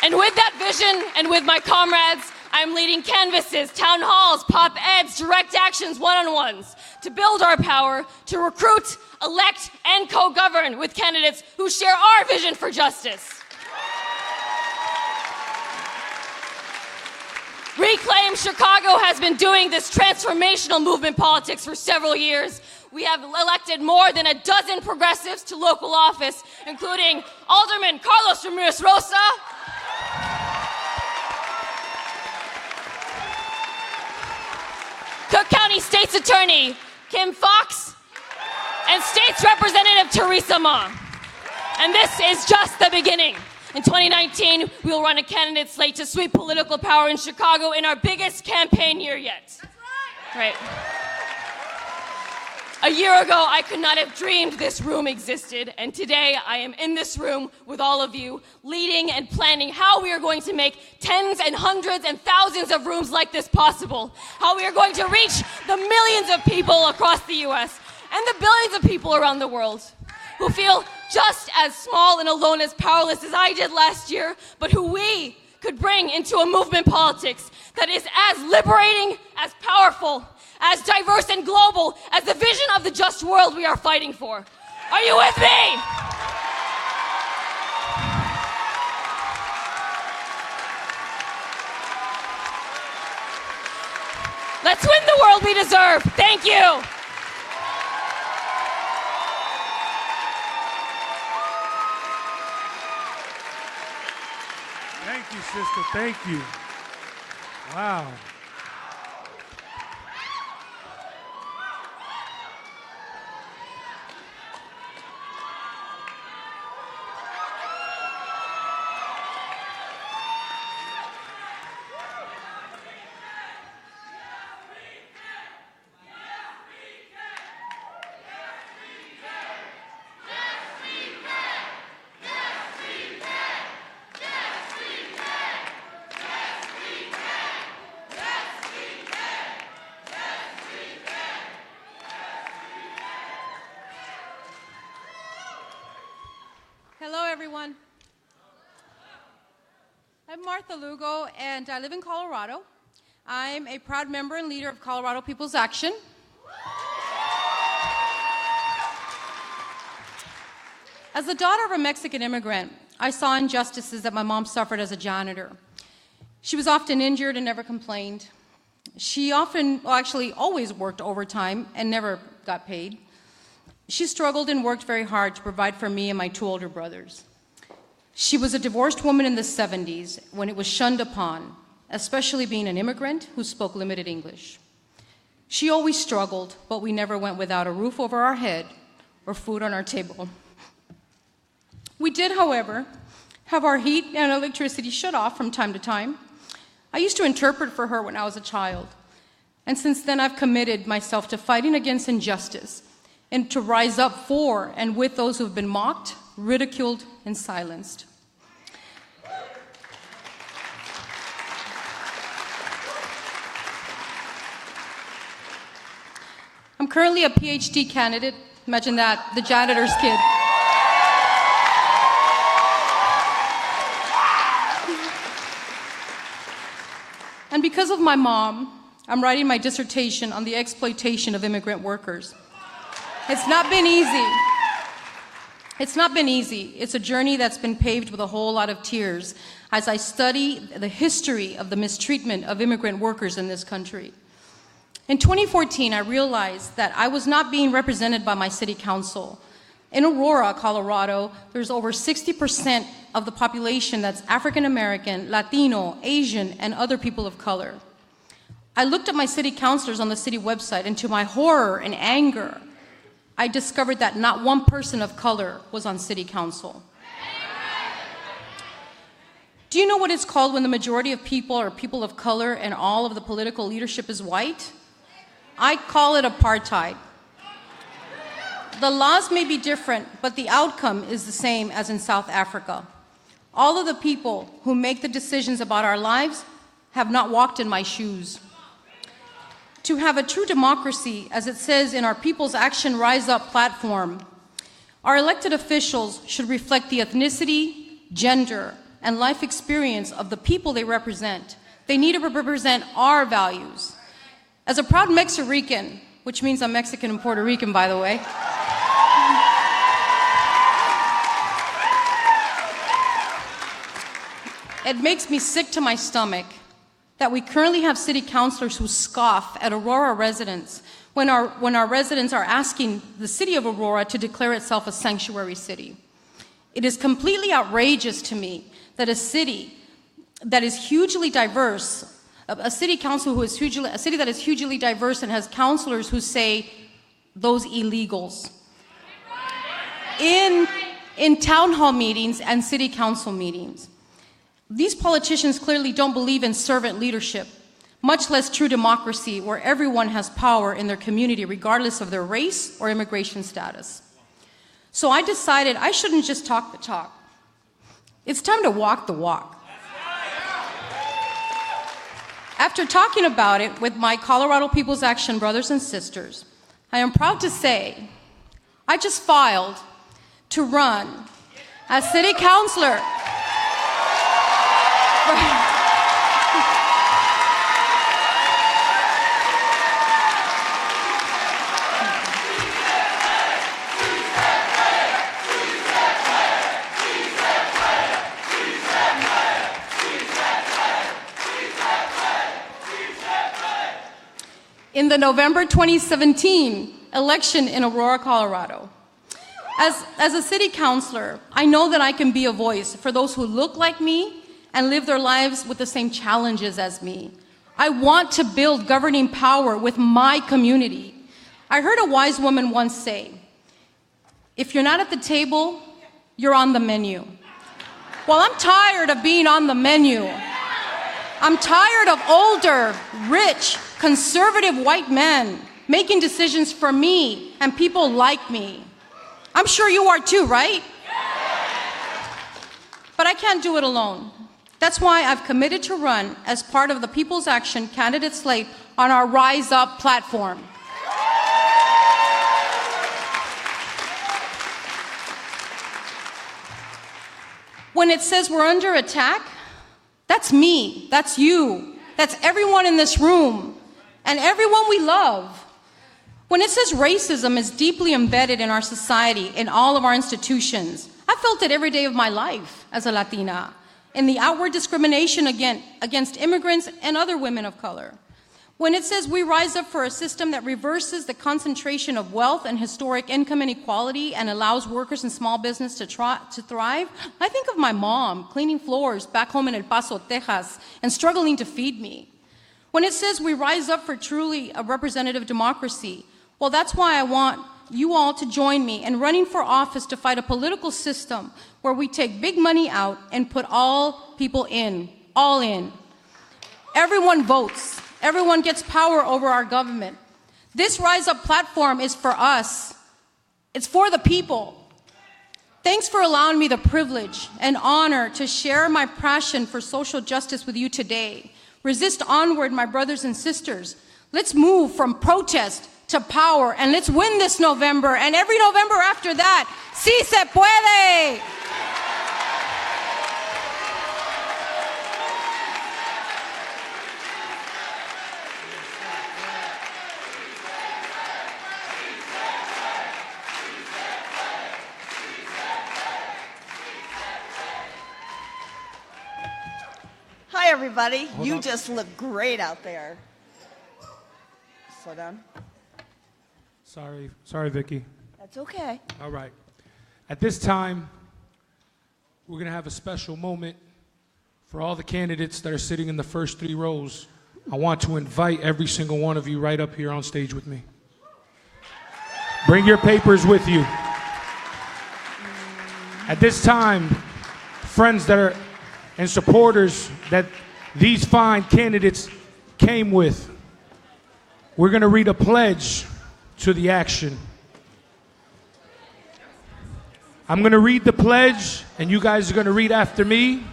And with that vision and with my comrades, I'm leading canvases, town halls, pop-eds, direct actions, one-on-ones to build our power, to recruit, elect, and co-govern with candidates who share our vision for justice. Reclaim Chicago has been doing this transformational movement politics for several years. We have elected more than a dozen progressives to local office, including Alderman Carlos Ramirez Rosa, Cook County State's Attorney Kim Fox, and State's Representative Teresa Ma. And this is just the beginning. In 2019, we will run a candidate slate to sweep political power in Chicago in our biggest campaign year yet. That's right. A year ago, I could not have dreamed this room existed, and today I am in this room with all of you, leading and planning how we are going to make tens and hundreds and thousands of rooms like this possible, how we are going to reach the millions of people across the U.S. and the billions of people around the world who feel just as small and alone as powerless as I did last year, but who we could bring into a movement politics that is as liberating, as powerful, as diverse and global as the vision of the just world we are fighting for. Are you with me? Let's win the world we deserve. Thank you. Thank you, sister. Thank you. Wow. Hello, everyone. I'm Martha Lugo, and I live in Colorado. I'm a proud member and leader of Colorado People's Action. As the daughter of a Mexican immigrant, I saw injustices that my mom suffered as a janitor. She was often injured and never complained. She always worked overtime and never got paid. She struggled and worked very hard to provide for me and my two older brothers. She was a divorced woman in the 70s when it was shunned upon, especially being an immigrant who spoke limited English. She always struggled, but we never went without a roof over our head or food on our table. We did, however, have our heat and electricity shut off from time to time. I used to interpret for her when I was a child, and since then I've committed myself to fighting against injustice and to rise up for and with those who have been mocked, ridiculed, and silenced. I'm currently a PhD candidate. Imagine that, the janitor's kid. And because of my mom, I'm writing my dissertation on the exploitation of immigrant workers. It's not been easy. It's not been easy. It's a journey that's been paved with a whole lot of tears as I study the history of the mistreatment of immigrant workers in this country. In 2014, I realized that I was not being represented by my city council. In Aurora, Colorado, there's over 60% of the population that's African American, Latino, Asian, and other people of color. I looked at my city councilors on the city website, and to my horror and anger, I discovered that not one person of color was on city council. Do you know what it's called when the majority of people are people of color and all of the political leadership is white? I call it apartheid. The laws may be different, but the outcome is the same as in South Africa. All of the people who make the decisions about our lives have not walked in my shoes. To have a true democracy, as it says in our People's Action Rise Up platform, our elected officials should reflect the ethnicity, gender, and life experience of the people they represent. They need to represent our values. As a proud Mexican, which means I'm Mexican and Puerto Rican, by the way, it makes me sick to my stomach that we currently have city councilors who scoff at Aurora residents when our residents are asking the city of Aurora to declare itself a sanctuary city. It is completely outrageous to me that a city that is hugely diverse, a city that is hugely diverse and has councilors who say those illegals in town hall meetings and city council meetings. These politicians clearly don't believe in servant leadership, much less true democracy where everyone has power in their community regardless of their race or immigration status. So I decided I shouldn't just talk the talk. It's time to walk the walk. After talking about it with my Colorado People's Action brothers and sisters, I am proud to say I just filed to run as city councilor. in the November 2017 election in Aurora, Colorado. As a city councilor, I know that I can be a voice for those who look like me and live their lives with the same challenges as me. I want to build governing power with my community. I heard a wise woman once say, if you're not at the table, you're on the menu. Well, I'm tired of being on the menu. I'm tired of older, rich, conservative white men making decisions for me and people like me. I'm sure you are too, right? But I can't do it alone. That's why I've committed to run as part of the People's Action candidate slate on our Rise Up platform. When it says we're under attack, that's me, that's you, that's everyone in this room, and everyone we love. When it says racism is deeply embedded in our society, in all of our institutions, I felt it every day of my life as a Latina, in the outward discrimination against immigrants and other women of color. When it says we rise up for a system that reverses the concentration of wealth and historic income inequality and allows workers and small business to thrive, I think of my mom cleaning floors back home in El Paso, Texas, and struggling to feed me. When it says we rise up for truly a representative democracy, well, that's why I want you all to join me in running for office to fight a political system where we take big money out and put all people in, all in. Everyone votes. Everyone gets power over our government. This Rise Up platform is for us. It's for the people. Thanks for allowing me the privilege and honor to share my passion for social justice with you today. Resist onward, my brothers and sisters. Let's move from protest to power, and let's win this November, and every November after that. ¡Sí se puede! Hi, everybody. You just look great out there. Slow down. Sorry, Vicky. That's okay. All right. At this time, we're going to have a special moment for all the candidates that are sitting in the first 3 rows. I want to invite every single one of you right up here on stage with me. Bring your papers with you. At this time, friends that are and supporters that these fine candidates came with, we're going to read a pledge to the action. I'm going to read the pledge, and you guys are going to read after me.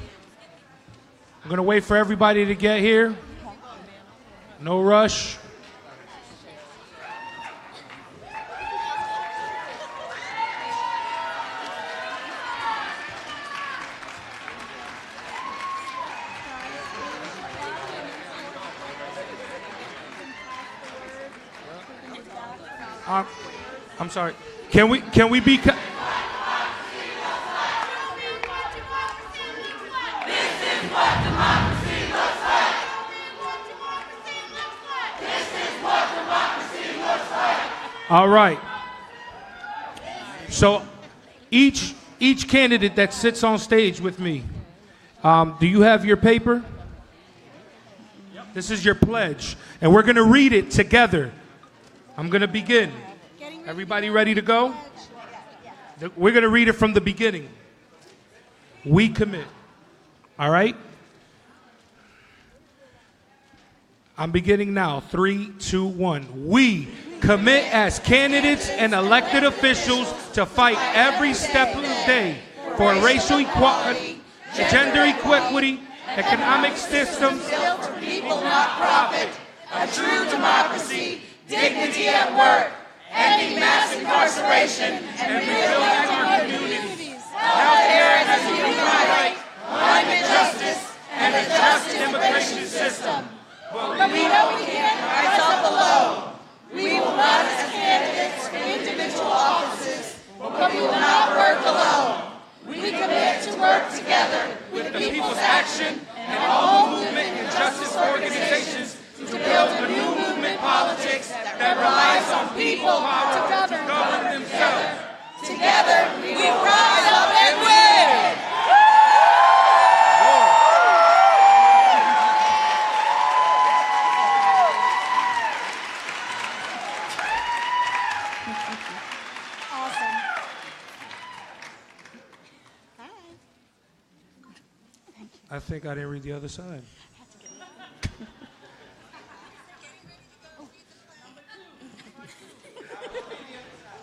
I'm going to wait for everybody to get here. No rush. I'm sorry. Can we be? This is what democracy looks like. This is what democracy looks like. All right. So, each candidate that sits on stage with me, do you have your paper? This is your pledge, and we're going to read it together. I'm going to begin. Everybody ready to go? We're going to read it from the beginning. We commit. All right? I'm beginning now. 3, 2, 1. We commit as candidates and elected officials to fight every step of the day for racial equality, gender equity, economic systems, Built for people, not profit. A true democracy, dignity at work, ending mass incarceration, and rebuilding our communities. Healthcare as a human right, climate justice, and a just immigration system. But we know we can't rise up alone. We will not as candidates for individual offices, but we will not work alone. We commit to work together with the People's Action and all movement and justice organizations to build a new movement politics that relies on people to govern themselves. Together, we will rise up and win! I think I didn't read the other side.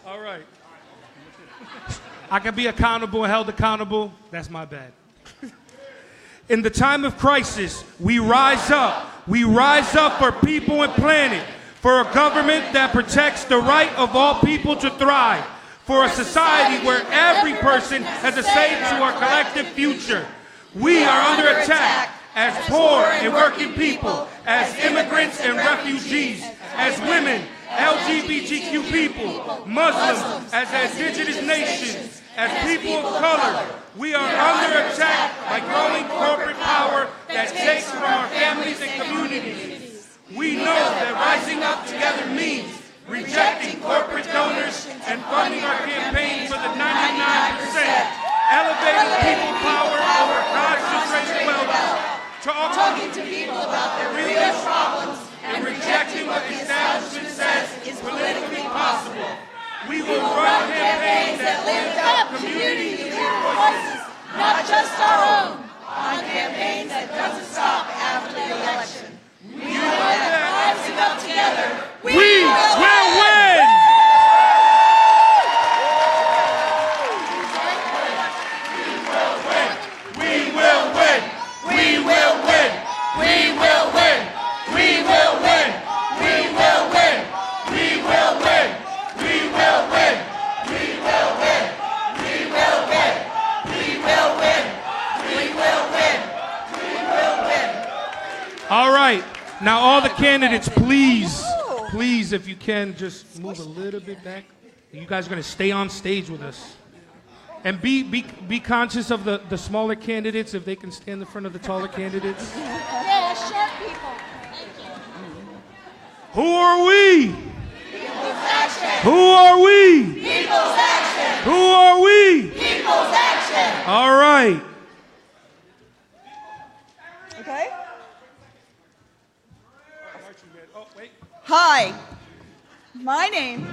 All right. I can be accountable and held accountable. That's my bad. In the time of crisis, we rise up. We rise up for people and planet, for a government that protects the right of all people to thrive, for a society where every person has a say to our collective future. We are under attack as poor and working people, as immigrants and refugees, as women, LGBTQ people, Muslims, as indigenous nations, as people of color. We are under attack by growing corporate power that takes from our families and communities. We know that rising up together means rejecting corporate donors and funding our campaign for the 99%, elevating people power over concentrated wealth, talking to people about their real problems, and rejecting what the establishment says is politically possible. We will run campaigns that lift up community voices, not just our own, on campaigns that doesn't stop after the election. We know that rising up together, we will win! We will win! We will win! We will win! We will win! We will win! We will win! We will win! We will win! We will win! We will win! We will win! We will win! All right. Now all the candidates, please, if you can, just move a little bit back. You guys are going to stay on stage with us. And be conscious of the smaller candidates, if they can stand in front of the taller candidates. Yeah, short people. Thank you. Who are we? People's action. Who are we? People's action. Who are we? People's action. All right. Okay. Hi. My name.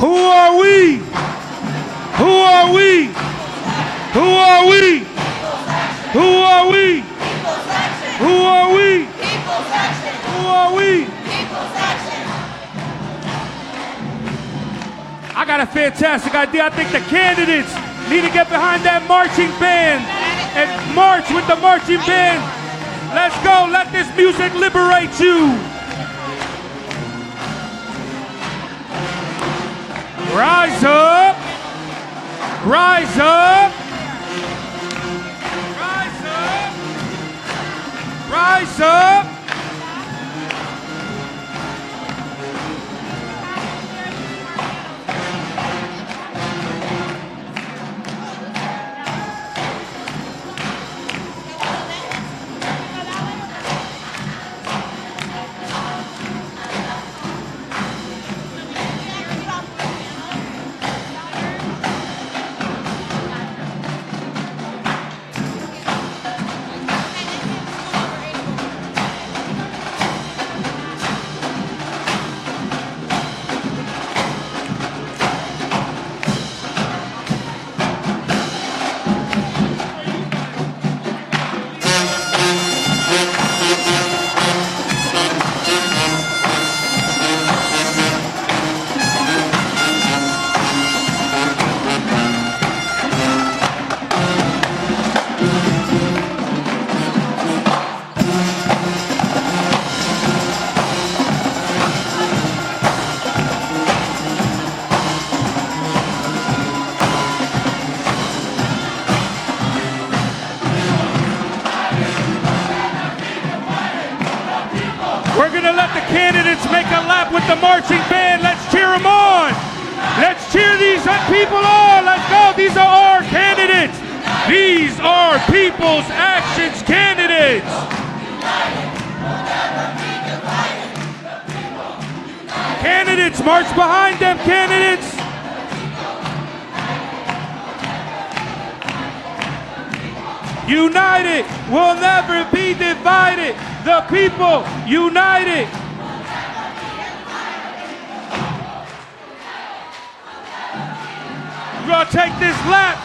Who are we? Who are we? Who are we? Who are we? Who are we? Who are we? I got a fantastic idea. I think the candidates need to get behind that marching band and march with the marching band. Let's go. Let this music liberate you. Rise up. Rise up. Rise up. Rise up. with the marching band. Let's cheer them on. Let's cheer these people on. Let's go. These are our candidates. These are People's Actions candidates. Candidates, march behind them, candidates. United will never be divided. The people united. We're gonna take this lap.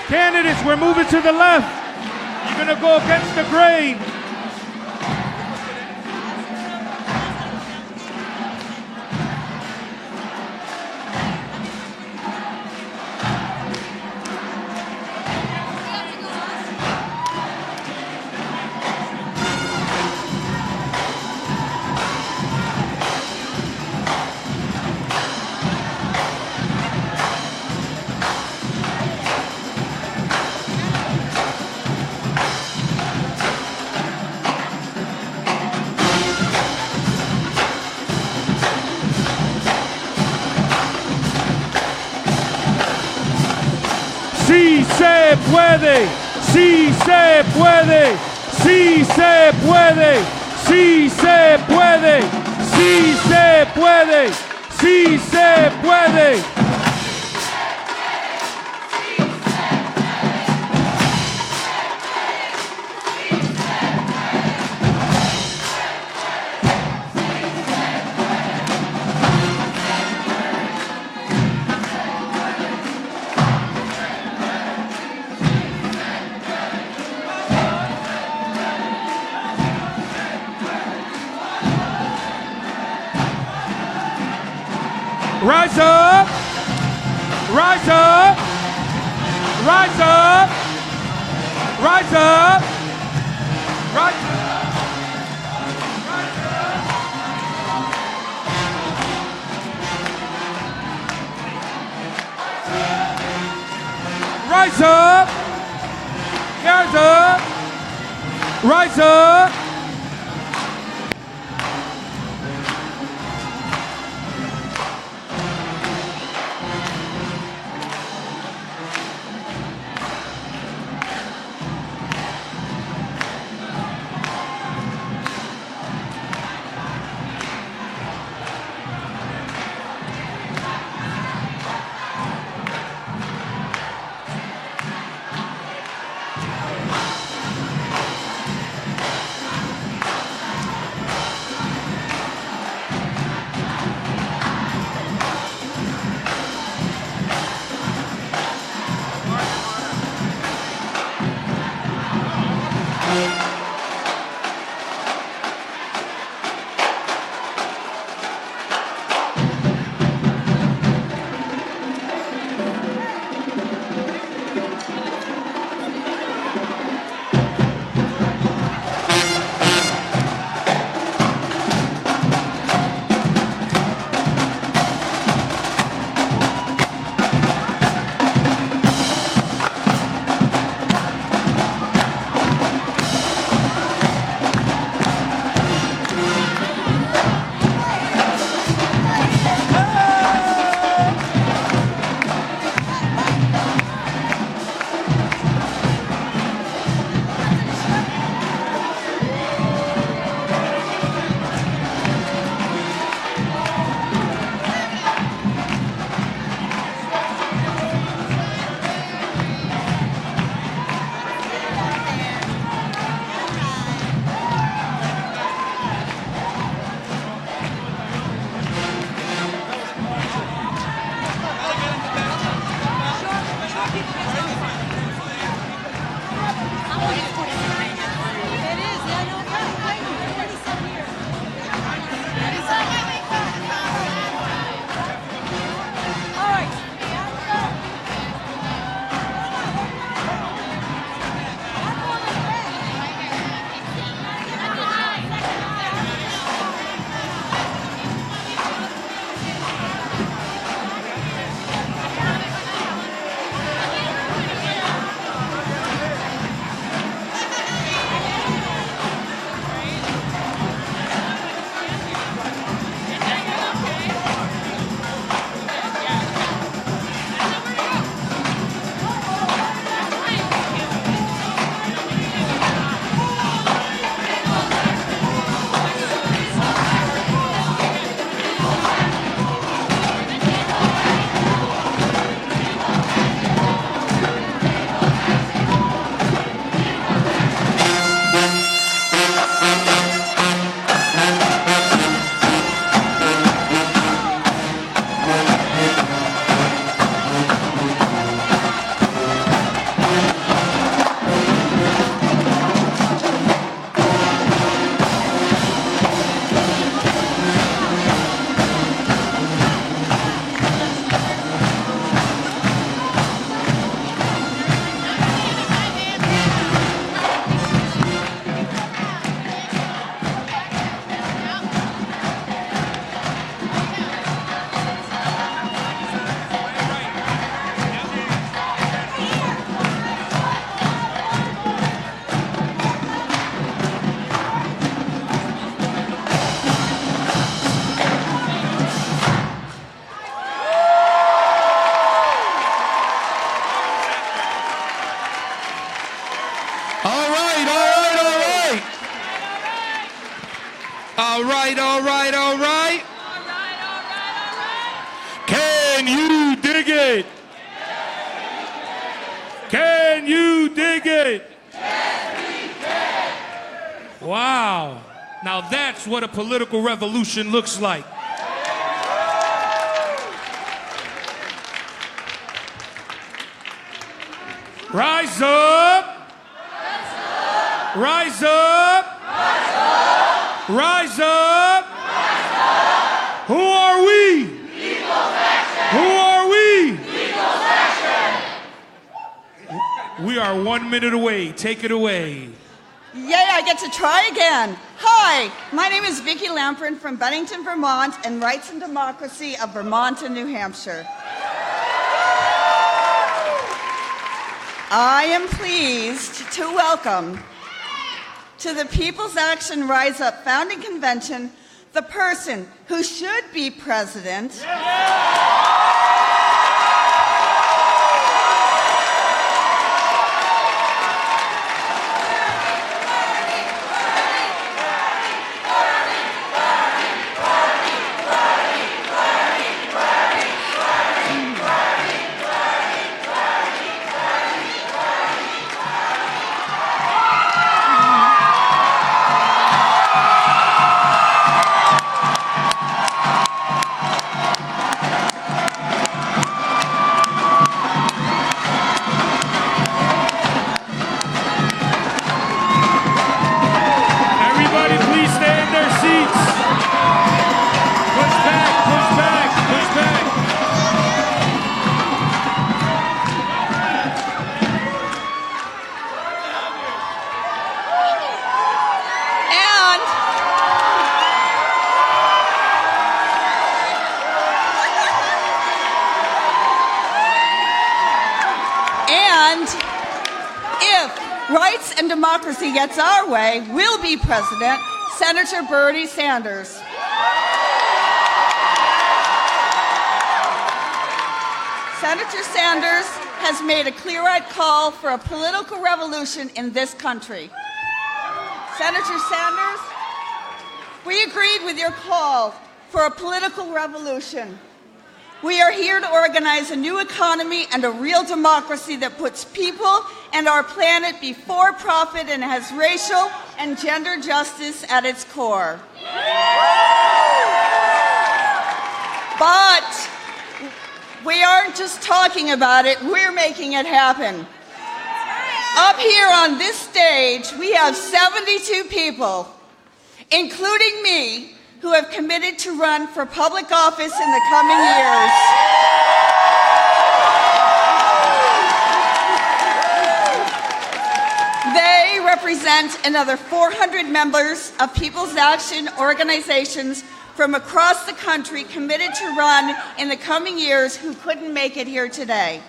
Candidates, we're moving to the left. You're gonna go against the grain. Sí se puede, sí se puede, sí se puede, sí se puede, sí se puede, sí se puede. Rise up, rise up, rise up, rise up, rise up. Rise up, rise up, rise up. All right, all right, all right. Can you dig it? Can you dig it? Wow. Now that's what a political revolution looks like. Rise up. Rise up. Rise up. Who are we? Who are we? We are 1 minute away. Take it away. Yay, I get to try again. Hi, my name is Vicki Lamprin from Bennington, Vermont, and Rights and Democracy of Vermont and New Hampshire. I am pleased to welcome to the People's Action Rise Up Founding Convention the person who should be president. Rights and Democracy gets our way, will be President Senator Bernie Sanders. Senator Sanders has made a clear-eyed call for a political revolution in this country. Senator Sanders, we agreed with your call for a political revolution. We are here to organize a new economy and a real democracy that puts people and our planet before profit and has racial and gender justice at its core. But we aren't just talking about it, we're making it happen. Up here on this stage, we have 72 people, including me, who have committed to run for public office in the coming years. They represent another 400 members of People's Action organizations from across the country committed to run in the coming years who couldn't make it here today.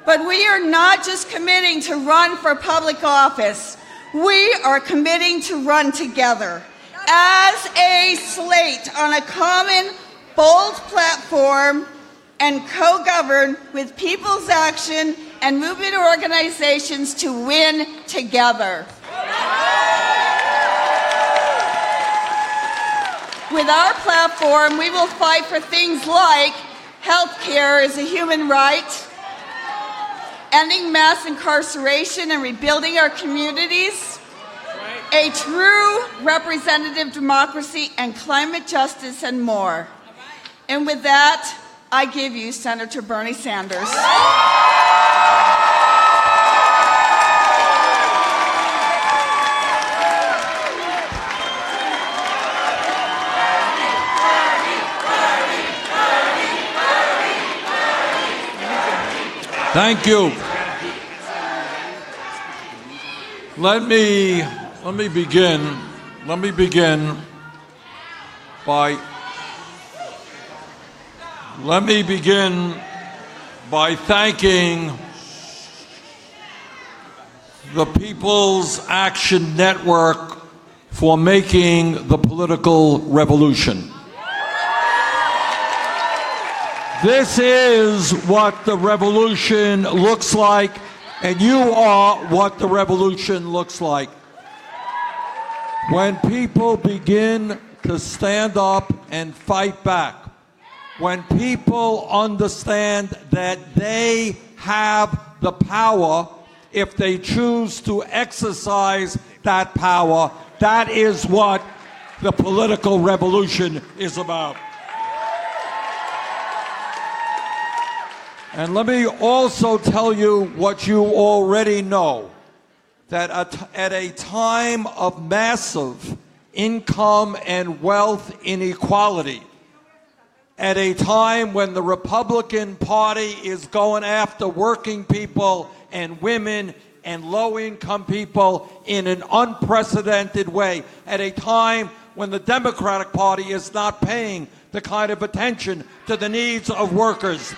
But we are not just committing to run for public office, we are committing to run together as a slate on a common, bold platform and co-govern with People's Action and movement organizations to win together. With our platform, we will fight for things like health care as a human right, ending mass incarceration and rebuilding our communities, a true representative democracy, and climate justice, and more. And with that, I give you Senator Bernie Sanders. Thank you. Let me begin by thanking the People's Action Network for making the political revolution. This is what the revolution looks like, and you are what the revolution looks like. When people begin to stand up and fight back, when people understand that they have the power if they choose to exercise that power, that is what the political revolution is about. And let me also tell you what you already know, that at a time of massive income and wealth inequality, at a time when the Republican Party is going after working people and women and low-income people in an unprecedented way, at a time when the Democratic Party is not paying the kind of attention to the needs of workers.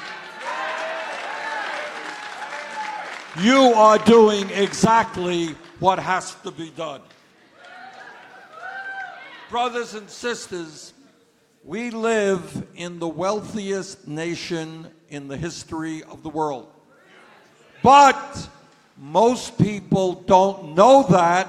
You are doing exactly what has to be done. Brothers and sisters, we live in the wealthiest nation in the history of the world. But most people don't know that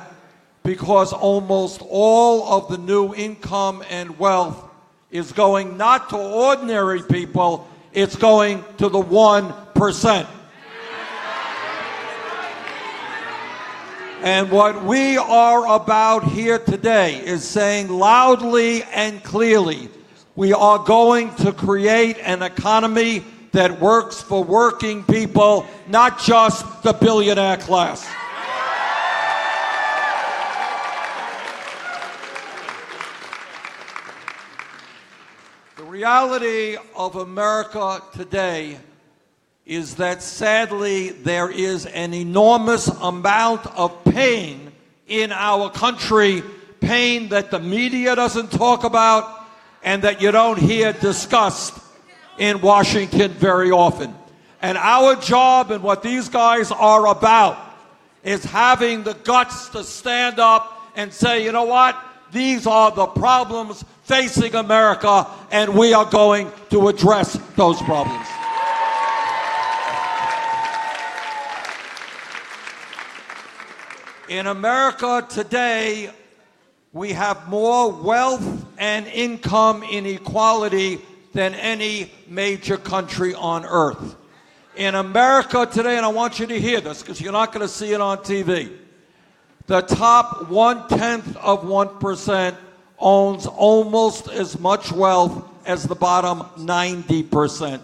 because almost all of the new income and wealth is going not to ordinary people, it's going to the 1%. And what we are about here today is saying loudly and clearly, we are going to create an economy that works for working people, not just the billionaire class. The reality of America today is that sadly there is an enormous amount of pain in our country, pain that the media doesn't talk about and that you don't hear discussed in Washington very often. And our job and what these guys are about is having the guts to stand up and say, you know what? These are the problems facing America, and we are going to address those problems. In America today, we have more wealth and income inequality than any major country on earth. In America today, and I want you to hear this because you're not going to see it on TV, the top 0.1% owns almost as much wealth as the bottom 90%.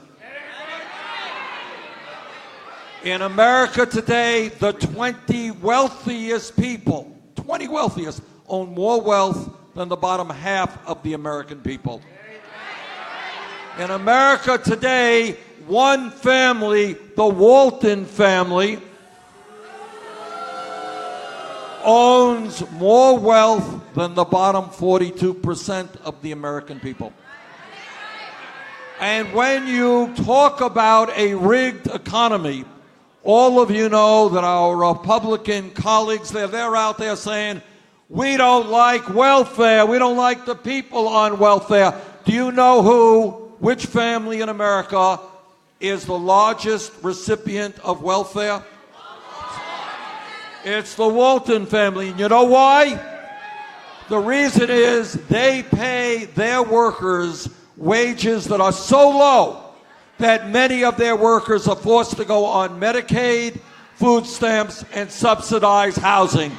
In America today, the 20 wealthiest people, 20 wealthiest, own more wealth than the bottom half of the American people. In America today, one family, the Walton family, owns more wealth than the bottom 42% of the American people. And when you talk about a rigged economy, all of you know that our Republican colleagues, they're out there saying, we don't like welfare, we don't like the people on welfare. Do you know which family in America is the largest recipient of welfare? It's the Walton family. And you know why? The reason is they pay their workers wages that are so low that many of their workers are forced to go on Medicaid, food stamps, and subsidized housing.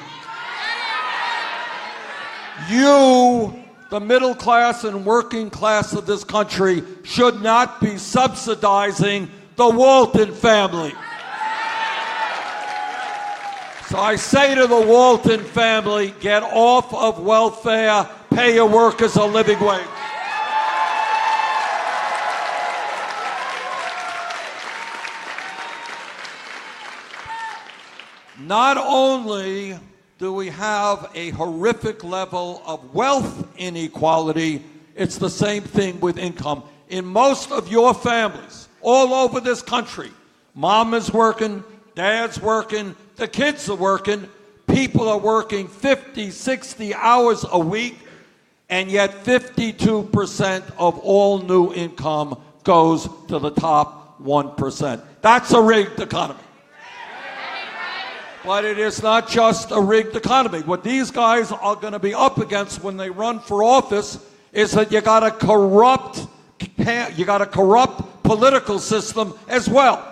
You, the middle class and working class of this country, should not be subsidizing the Walton family. So I say to the Walton family, get off of welfare, pay your workers a living wage. Not only do we have a horrific level of wealth inequality, it's the same thing with income. In most of your families, all over this country, mom is working, dad's working, the kids are working, people are working 50, 60 hours a week, and yet 52% of all new income goes to the top 1%. That's a rigged economy. But it is not just a rigged economy. What these guys are going to be up against when they run for office is that you got a corrupt political system as well.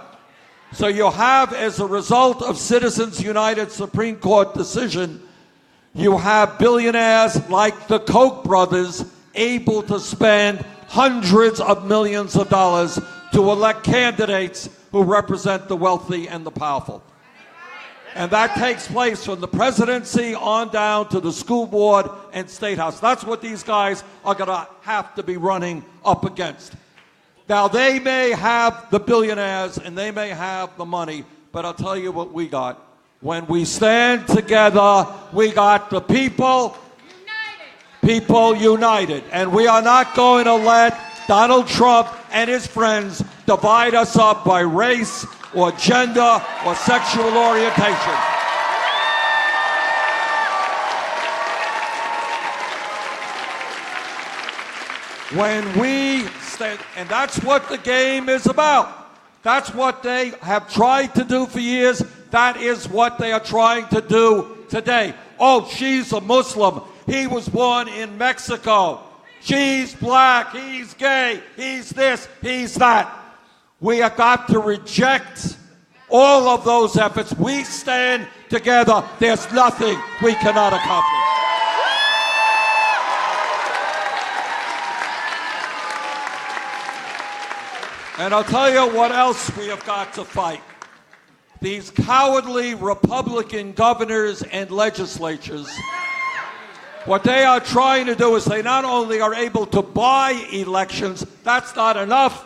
So you have, as a result of Citizens United Supreme Court decision, you have billionaires like the Koch brothers able to spend hundreds of millions of dollars to elect candidates who represent the wealthy and the powerful. And that takes place from the presidency on down to the school board and state house. That's what these guys are going to have to be running up against. Now, they may have the billionaires and they may have the money, but I'll tell you what we got. When we stand together, we got the people united. And we are not going to let Donald Trump and his friends divide us up by race or gender or sexual orientation. When we stand, and that's what the game is about. That's what they have tried to do for years. That is what they are trying to do today. Oh, she's a Muslim. He was born in Mexico. She's black. He's gay. He's this. He's that. We have got to reject all of those efforts. We stand together. There's nothing we cannot accomplish. And I'll tell you what else we have got to fight. These cowardly Republican governors and legislatures, what they are trying to do is they not only are able to buy elections, that's not enough.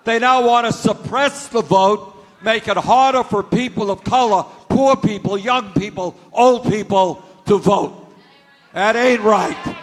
They now want to suppress the vote, make it harder for people of color, poor people, young people, old people to vote. That ain't right.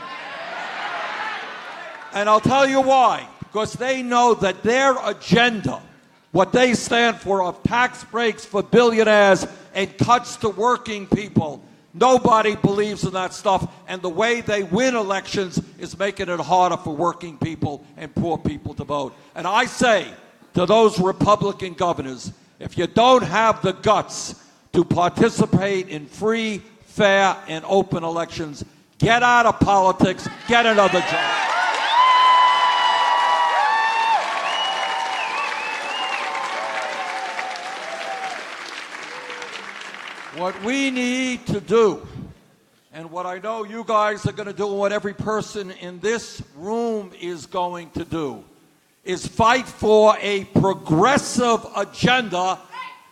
And I'll tell you why. Because they know that their agenda, what they stand for of tax breaks for billionaires and cuts to working people, nobody believes in that stuff. And the way they win elections is making it harder for working people and poor people to vote. And I say to those Republican governors, if you don't have the guts to participate in free, fair, and open elections, get out of politics, get another job. What we need to do, and what I know you guys are going to do, and what every person in this room is going to do, is fight for a progressive agenda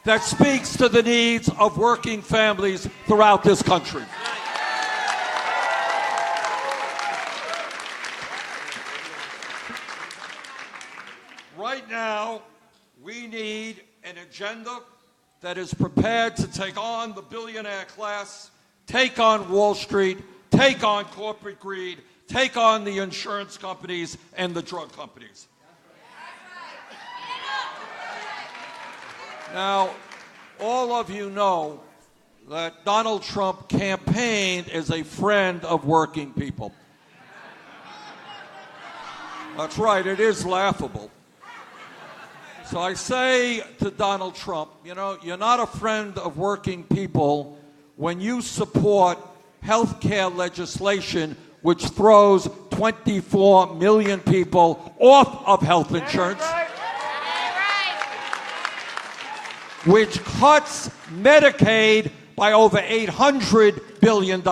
that speaks to the needs of working families throughout this country. Right now, we need an agenda that is prepared to take on the billionaire class, take on Wall Street, take on corporate greed, take on the insurance companies and the drug companies. Now, all of you know that Donald Trump campaigned as a friend of working people. That's right, it is laughable. So I say to Donald Trump, you know, you're not a friend of working people when you support health care legislation which throws 24 million people off of health insurance, which cuts Medicaid by over $800 billion,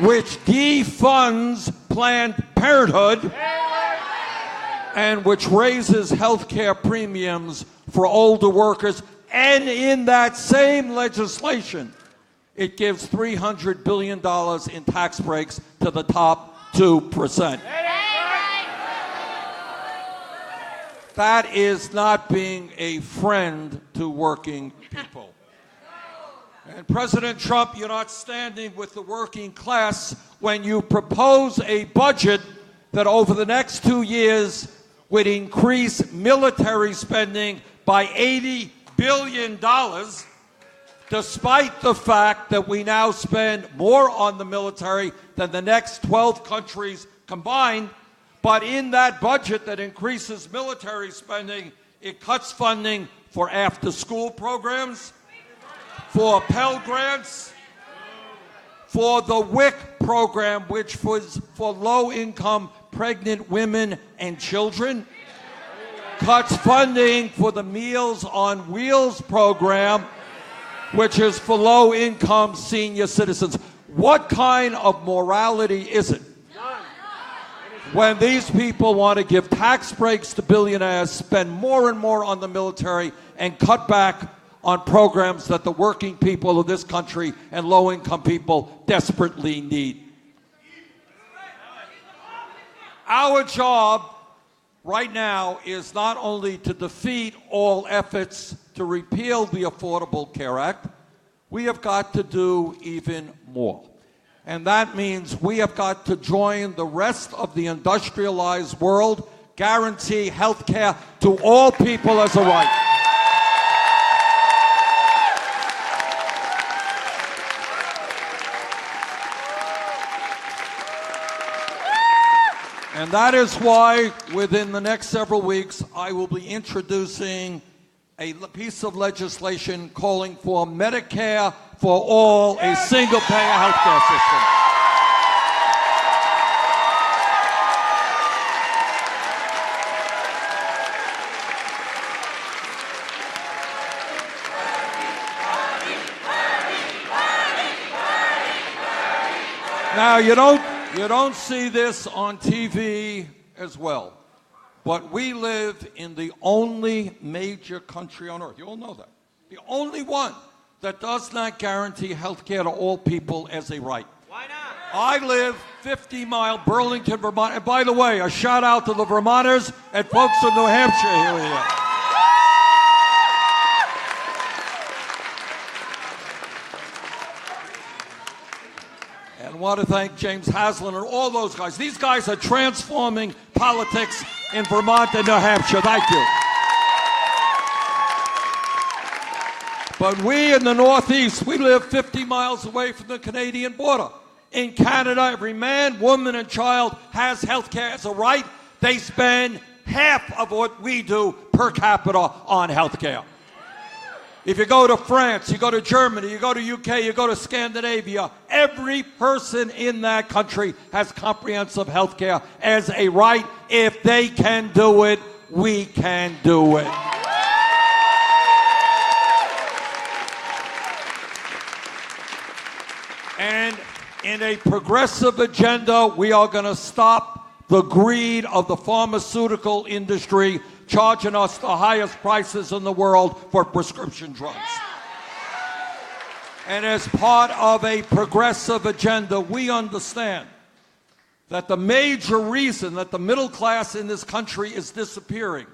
which defunds Planned Parenthood, and which raises health care premiums for older workers. And in that same legislation, it gives $300 billion in tax breaks to the top 2%. That is not being a friend to working people. And President Trump, you're not standing with the working class when you propose a budget that over the next 2 years would increase military spending by $80 billion, despite the fact that we now spend more on the military than the next 12 countries combined. But in that budget that increases military spending, it cuts funding for after-school programs. for Pell Grants, for the WIC program, which was for low-income pregnant women and children, cuts funding for the Meals on Wheels program, which is for low-income senior citizens. What kind of morality is it when these people want to give tax breaks to billionaires, spend more and more on the military, and cut back on programs that the working people of this country and low-income people desperately need? Our job right now is not only to defeat all efforts to repeal the Affordable Care Act, we have got to do even more. And that means we have got to join the rest of the industrialized world, guarantee health care to all people as a right. And that is why within the next several weeks, I will be introducing a piece of legislation calling for Medicare for all, a single-payer health care system. Now, you don't see this on TV as well, but we live in the only major country on earth, you all know that, the only one that does not guarantee health care to all people as a right. Why not? I live 50-mile Burlington, Vermont, and by the way, a shout out to the Vermonters and folks in New Hampshire here we are. I want to thank James Haslam and all those guys. These guys are transforming politics in Vermont and New Hampshire. Thank you. But we in the Northeast, we live 50 miles away from the Canadian border. In Canada, every man, woman, and child has health care as a right. They spend half of what we do per capita on health care. If you go to France, you go to Germany, you go to UK, you go to Scandinavia, every person in that country has comprehensive health care as a right. If they can do it, we can do it. And in a progressive agenda, we are going to stop the greed of the pharmaceutical industry charging us the highest prices in the world for prescription drugs. And as part of a progressive agenda, we understand that the major reason that the middle class in this country is disappearing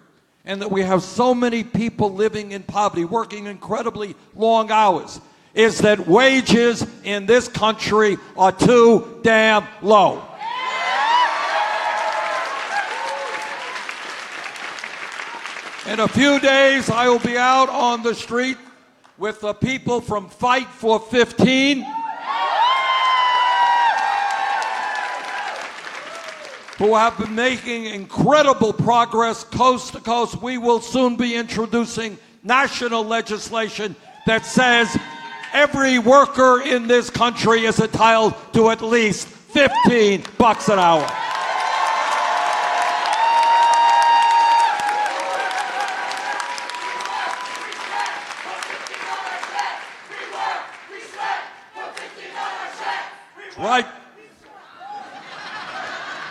and that we have so many people living in poverty, working incredibly long hours, is that wages in this country are too damn low. In a few days, I will be out on the street with the people from Fight for 15, who have been making incredible progress coast to coast. We will soon be introducing national legislation that says every worker in this country is entitled to at least $15 an hour. Right.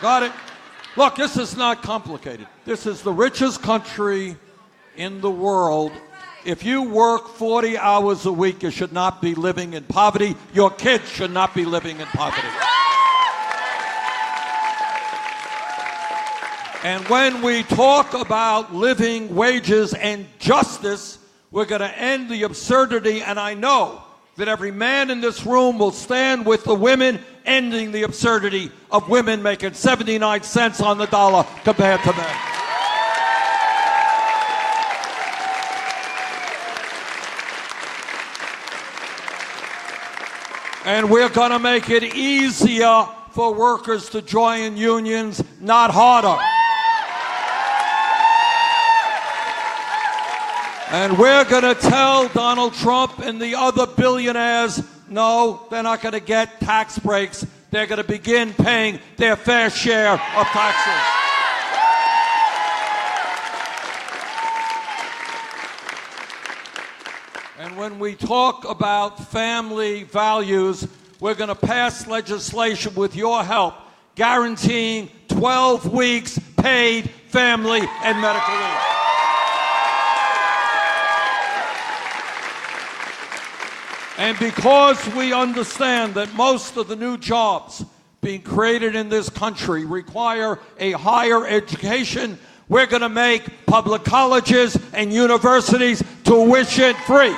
Got it. Look, this is not complicated. This is the richest country in the world. If you work 40 hours a week, you should not be living in poverty. Your kids should not be living in poverty. And when we talk about living wages and justice, we're going to end the absurdity, and I know that every man in this room will stand with the women ending the absurdity of women making 79 cents on the dollar compared to men. And we're going to make it easier for workers to join unions, not harder. And we're going to tell Donald Trump and the other billionaires, no, they're not going to get tax breaks. They're going to begin paying their fair share of taxes. And when we talk about family values, we're going to pass legislation with your help guaranteeing 12 weeks paid family and medical leave. And because we understand that most of the new jobs being created in this country require a higher education, we're going to make public colleges and universities tuition free.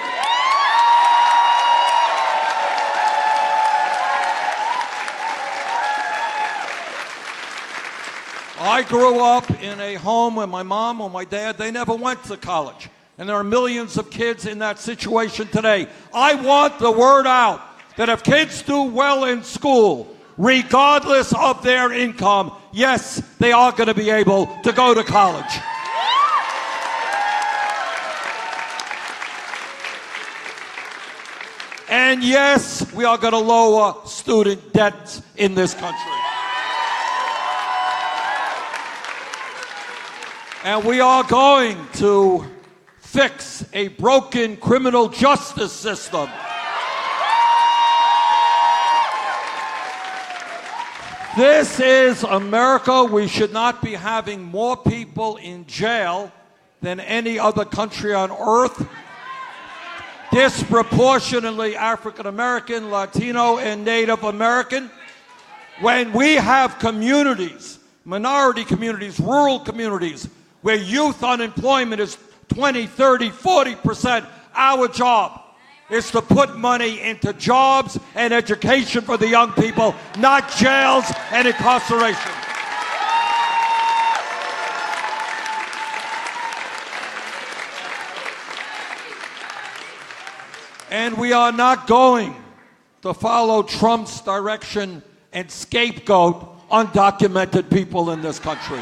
I grew up in a home where my mom or my dad, they never went to college. And there are millions of kids in that situation today. I want the word out that if kids do well in school, regardless of their income, yes, they are going to be able to go to college. And yes, we are going to lower student debt in this country. And we are going to fix a broken criminal justice system. This is America. We should not be having more people in jail than any other country on earth. Disproportionately African American, Latino, and Native American. When we have communities, minority communities, rural communities, where youth unemployment is 20, 30, 40%, our job is to put money into jobs and education for the young people, not jails and incarceration. And we are not going to follow Trump's direction and scapegoat undocumented people in this country.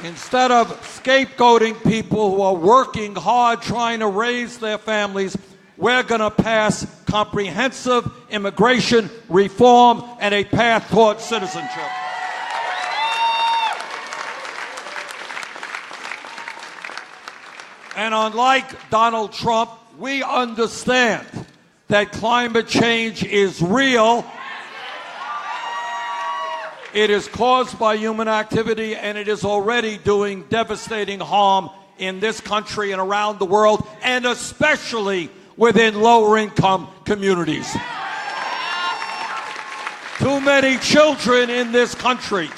Instead of scapegoating people who are working hard trying to raise their families, we're going to pass comprehensive immigration reform and a path toward citizenship. And unlike Donald Trump, we understand that climate change is real. It is caused by human activity, and it is already doing devastating harm in this country and around the world, and especially within lower-income communities. Too many children in this country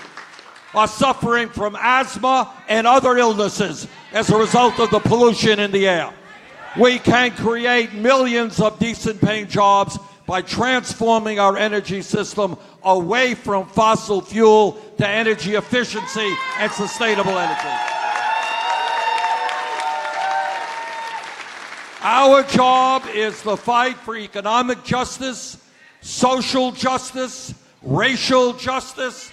are suffering from asthma and other illnesses as a result of the pollution in the air. We can create millions of decent-paying jobs by transforming our energy system away from fossil fuel to energy efficiency and sustainable energy. Our job is the fight for economic justice, social justice, racial justice,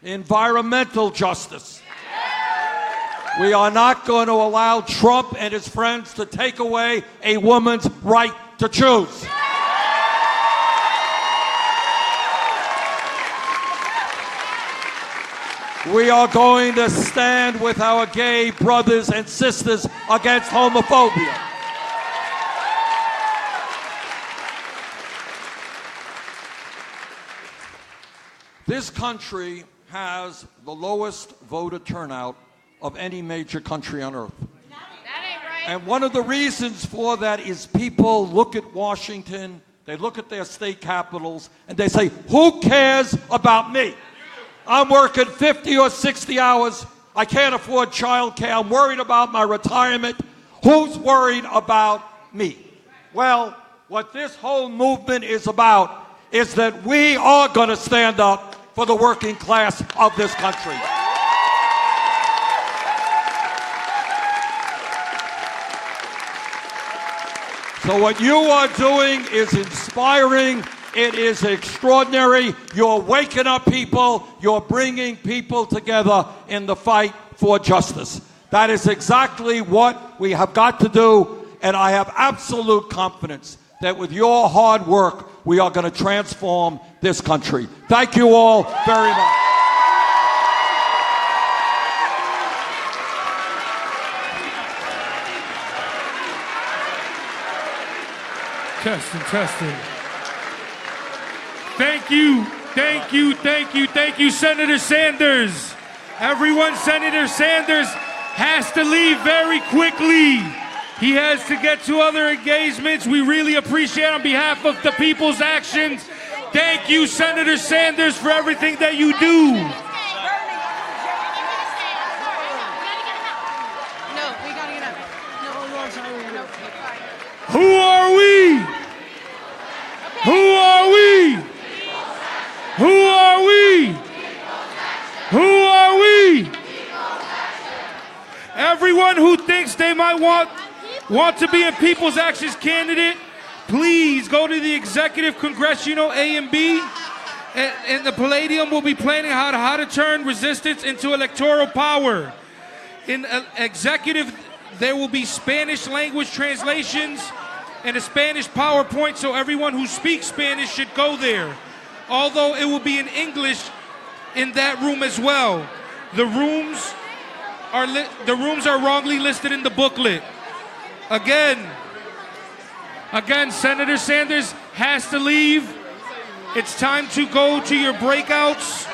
environmental justice. We are not going to allow Trump and his friends to take away a woman's right to choose. We are going to stand with our gay brothers and sisters against homophobia. This country has the lowest voter turnout of any major country on earth. And one of the reasons for that is people look at Washington, they look at their state capitals, and they say, who cares about me? I'm working 50 or 60 hours. I can't afford child care. I'm worried about my retirement. Who's worried about me? Well, what this whole movement is about is that we are going to stand up for the working class of this country. So what you are doing is inspiring It is extraordinary. You're waking up people. You're bringing people together in the fight for justice. That is exactly what we have got to do, and I have absolute confidence that with your hard work, we are going to transform this country. Thank you all very much. Testing. Thank you, Senator Sanders. Everyone, Senator Sanders has to leave very quickly. He has to get to other engagements. We really appreciate on behalf of the People's Actions. Thank you, Senator Sanders, for everything that you do. Who are we? Who are we? Who are we? Who are we? Everyone who thinks they might want to be a People's Actions candidate, please go to the Executive Congressional A and B. And the Palladium will be planning how to turn resistance into electoral power. In Executive, there will be Spanish language translations and a Spanish PowerPoint, so everyone who speaks Spanish should go there. Although it will be in English in that room as well. The rooms are wrongly listed in the booklet. Again, Senator Sanders has to leave. It's time to go to your breakouts.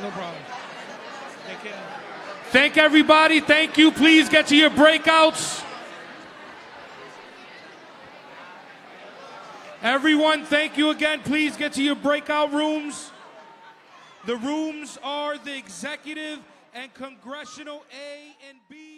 No problem. Thank everybody. Thank you. Please get to your breakouts. Everyone, thank you again. Please get to your breakout rooms. The rooms are the Executive and Congressional A and B.